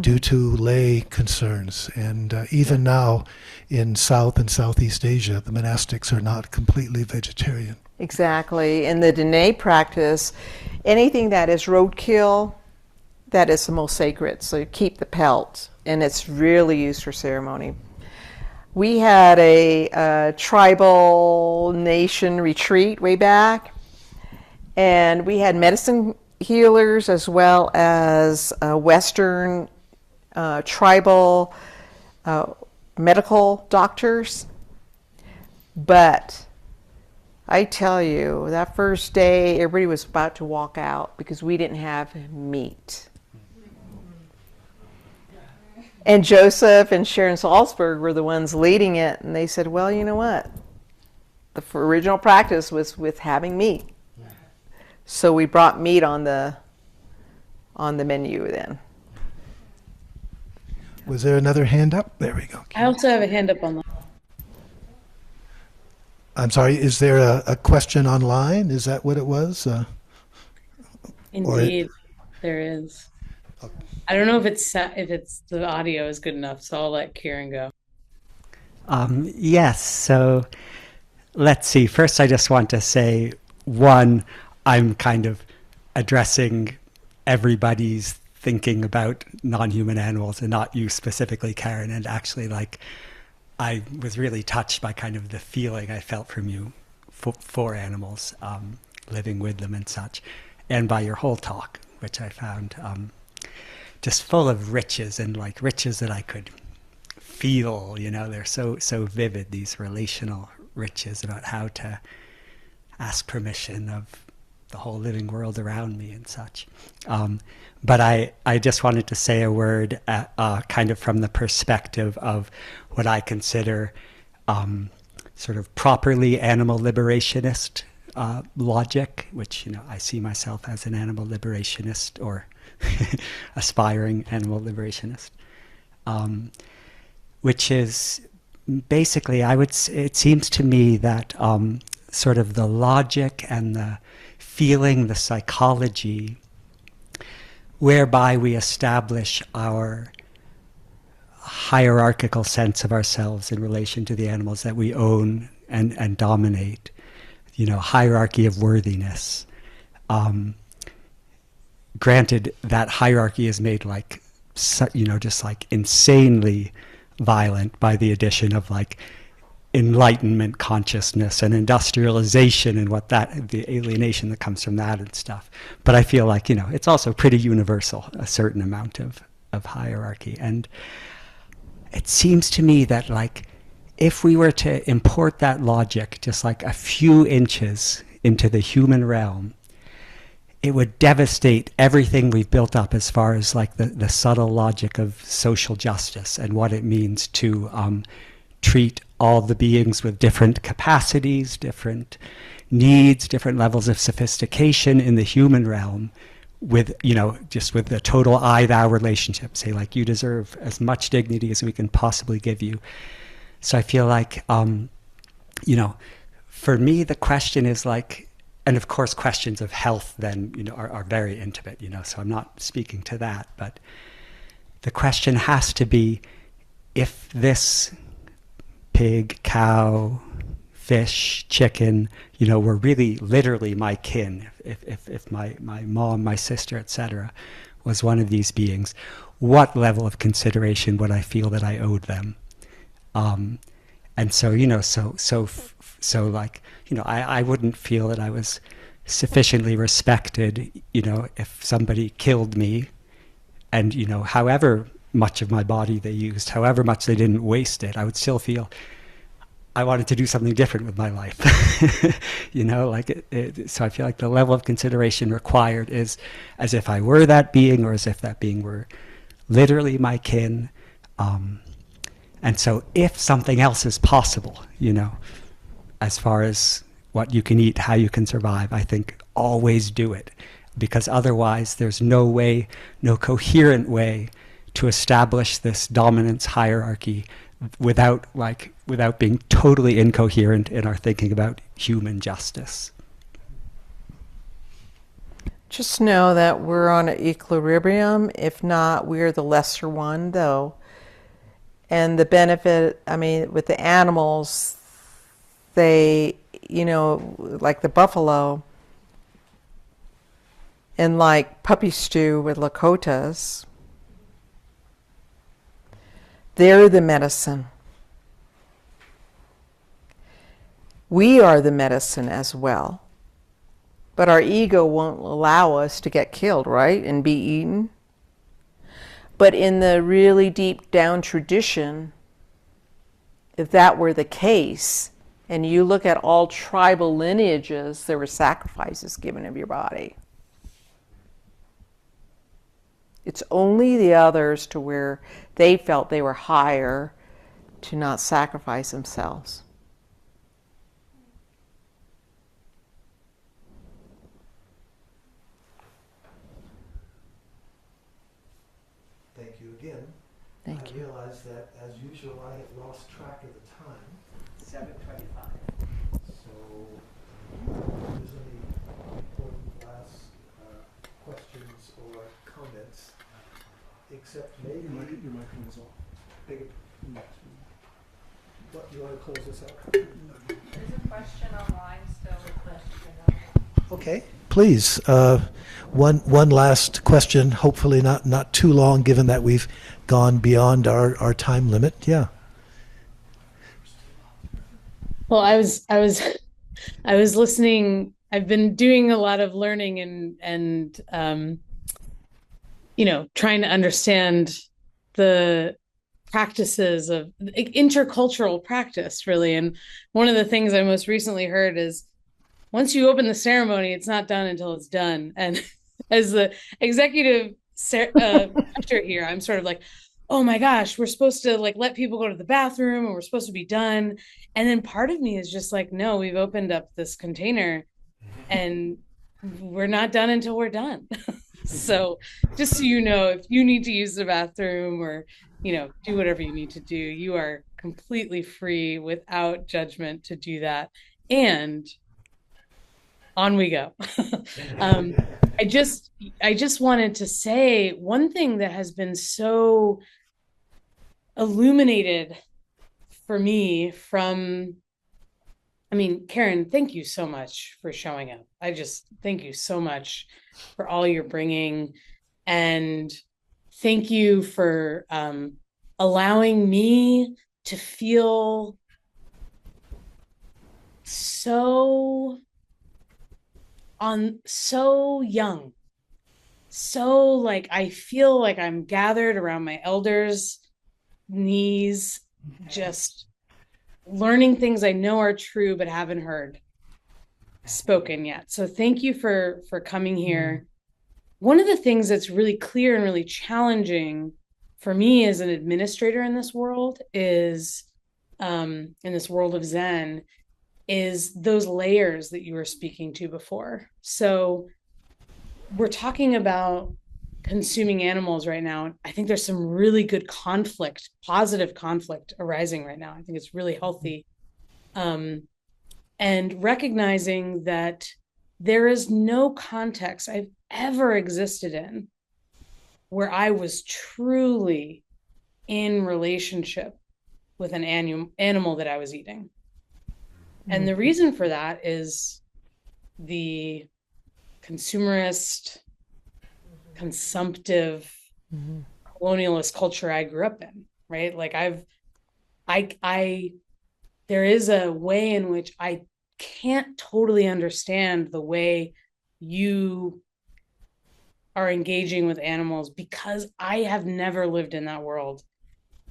due to lay concerns. And even now in South and Southeast Asia, the monastics are not completely vegetarian. Exactly. In the Dene practice, anything that is roadkill, that is the most sacred. So you keep the pelt, and it's really used for ceremony. We had a tribal nation retreat way back, and we had medicine healers as well as Western tribal medical doctors. But I tell you, that first day, everybody was about to walk out because we didn't have meat. And Joseph and Sharon Salzberg were the ones leading it, and they said, well, you know what? The original practice was with having meat. So we brought meat on the menu then. Was there another hand up? There we go. I also have a hand up online. I'm sorry, is there a question online? Is that what it was? Indeed, there is. I don't know if it's the audio is good enough, so I'll let Kieran go. Yes, so let's see. First, I just want to say, one, I'm kind of addressing everybody's thinking about non-human animals and not you specifically, Karen. And actually, like, I was really touched by kind of the feeling I felt from you for animals, living with them and such, and by your whole talk, which I found just full of riches, and like riches that I could feel, you know, they're so vivid, these relational riches about how to ask permission of the whole living world around me and such. But I just wanted to say a word kind of from the perspective of what I consider sort of properly animal liberationist logic, which, you know, I see myself as an animal liberationist or aspiring animal liberationist, which is basically, it seems to me that sort of the logic and the feeling, the psychology, whereby we establish our hierarchical sense of ourselves in relation to the animals that we own and dominate, you know, hierarchy of worthiness. Granted, that hierarchy is made like, you know, just like insanely violent by the addition of like enlightenment consciousness and industrialization and what that, the alienation that comes from that and stuff. But I feel like, you know, it's also pretty universal, a certain amount of hierarchy. And it seems to me that like if we were to import that logic just like a few inches into the human realm, it would devastate everything we've built up as far as like the subtle logic of social justice and what it means to treat all the beings with different capacities, different needs, different levels of sophistication in the human realm with, you know, just with the total I-thou relationship. Say like, you deserve as much dignity as we can possibly give you. So I feel like, you know, for me, the question is like, and of course, questions of health then, you know, are very intimate, you know, so I'm not speaking to that, but the question has to be, if this pig, cow, fish, chicken, you know, were really literally my kin, if my mom, my sister, etc., was one of these beings, what level of consideration would I feel that I owed them? And so, you know, so like, you know, I wouldn't feel that I was sufficiently respected, you know, if somebody killed me and, you know, however much of my body they used, however much they didn't waste it, I would still feel I wanted to do something different with my life. You know, like so I feel like the level of consideration required is as if I were that being or as if that being were literally my kin. And so if something else is possible, you know, as far as what you can eat, how you can survive, I think always do it, because otherwise there's no way, no coherent way to establish this dominance hierarchy without being totally incoherent in our thinking about human justice. Just know that we're on an equilibrium. If not, we're the lesser one, though. And the benefit, I mean, with the animals, they, you know, like the buffalo and like puppy stew with Lakotas, they're the medicine. We are the medicine as well. But our ego won't allow us to get killed, right? And be eaten. But in the really deep down tradition, if that were the case, and you look at all tribal lineages, there were sacrifices given of your body. It's only the others to where they felt they were higher to not sacrifice themselves. Thank you again. Thank you. I realize that, as usual, I have lost track of the time. 7:25. So, if there's any important last questions. You want to close this out? There's a question online still. Okay, please. One last question. Hopefully not too long, given that we've gone beyond our time limit. Yeah. Well, I was listening. I've been doing a lot of learning and trying to understand the practices of intercultural practice, really. And one of the things I most recently heard is, once you open the ceremony, it's not done until it's done. And as the executive director here, I'm sort of like, oh my gosh, we're supposed to like let people go to the bathroom and we're supposed to be done. And then part of me is just like, no, we've opened up this container and we're not done until we're done. So just so you know, if you need to use the bathroom or, do whatever you need to do, you are completely free without judgment to do that. And on we go. I just wanted to say one thing that has been so illuminated for me Karen, thank you so much for showing up. I just thank you so much for all you're bringing. And thank you for allowing me to feel so young. So like I feel like I'm gathered around my elders' knees, just learning things I know are true but haven't heard spoken yet. So thank you for coming here. One of the things that's really clear and really challenging for me as an administrator in this world is, in this world of Zen, is those layers that you were speaking to before. So we're talking about consuming animals right now. I think there's some really good conflict, positive conflict arising right now. I think it's really healthy. And recognizing that there is no context I've ever existed in where I was truly in relationship with an animal that I was eating. And the reason for that is the consumerist, consumptive, colonialist culture I grew up in, right? Like there is a way in which I can't totally understand the way you are engaging with animals because I have never lived in that world.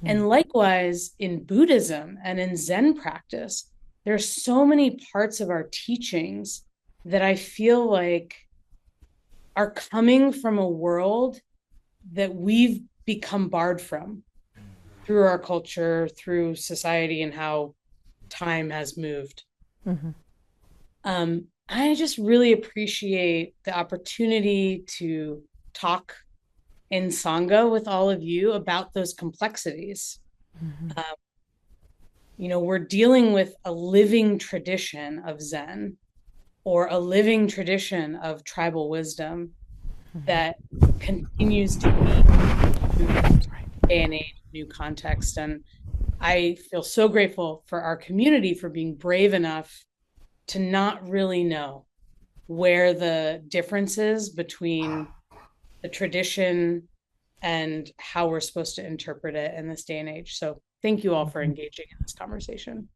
And likewise, in Buddhism and in Zen practice, there's so many parts of our teachings that I feel like are coming from a world that we've become barred from through our culture, through society, and how time has moved. I just really appreciate the opportunity to talk in Sangha with all of you about those complexities. We're dealing with a living tradition of Zen or a living tradition of tribal wisdom that continues to be day and age, new context. And I feel so grateful for our community for being brave enough to not really know where the difference is between the tradition and how we're supposed to interpret it in this day and age. So thank you all for engaging in this conversation.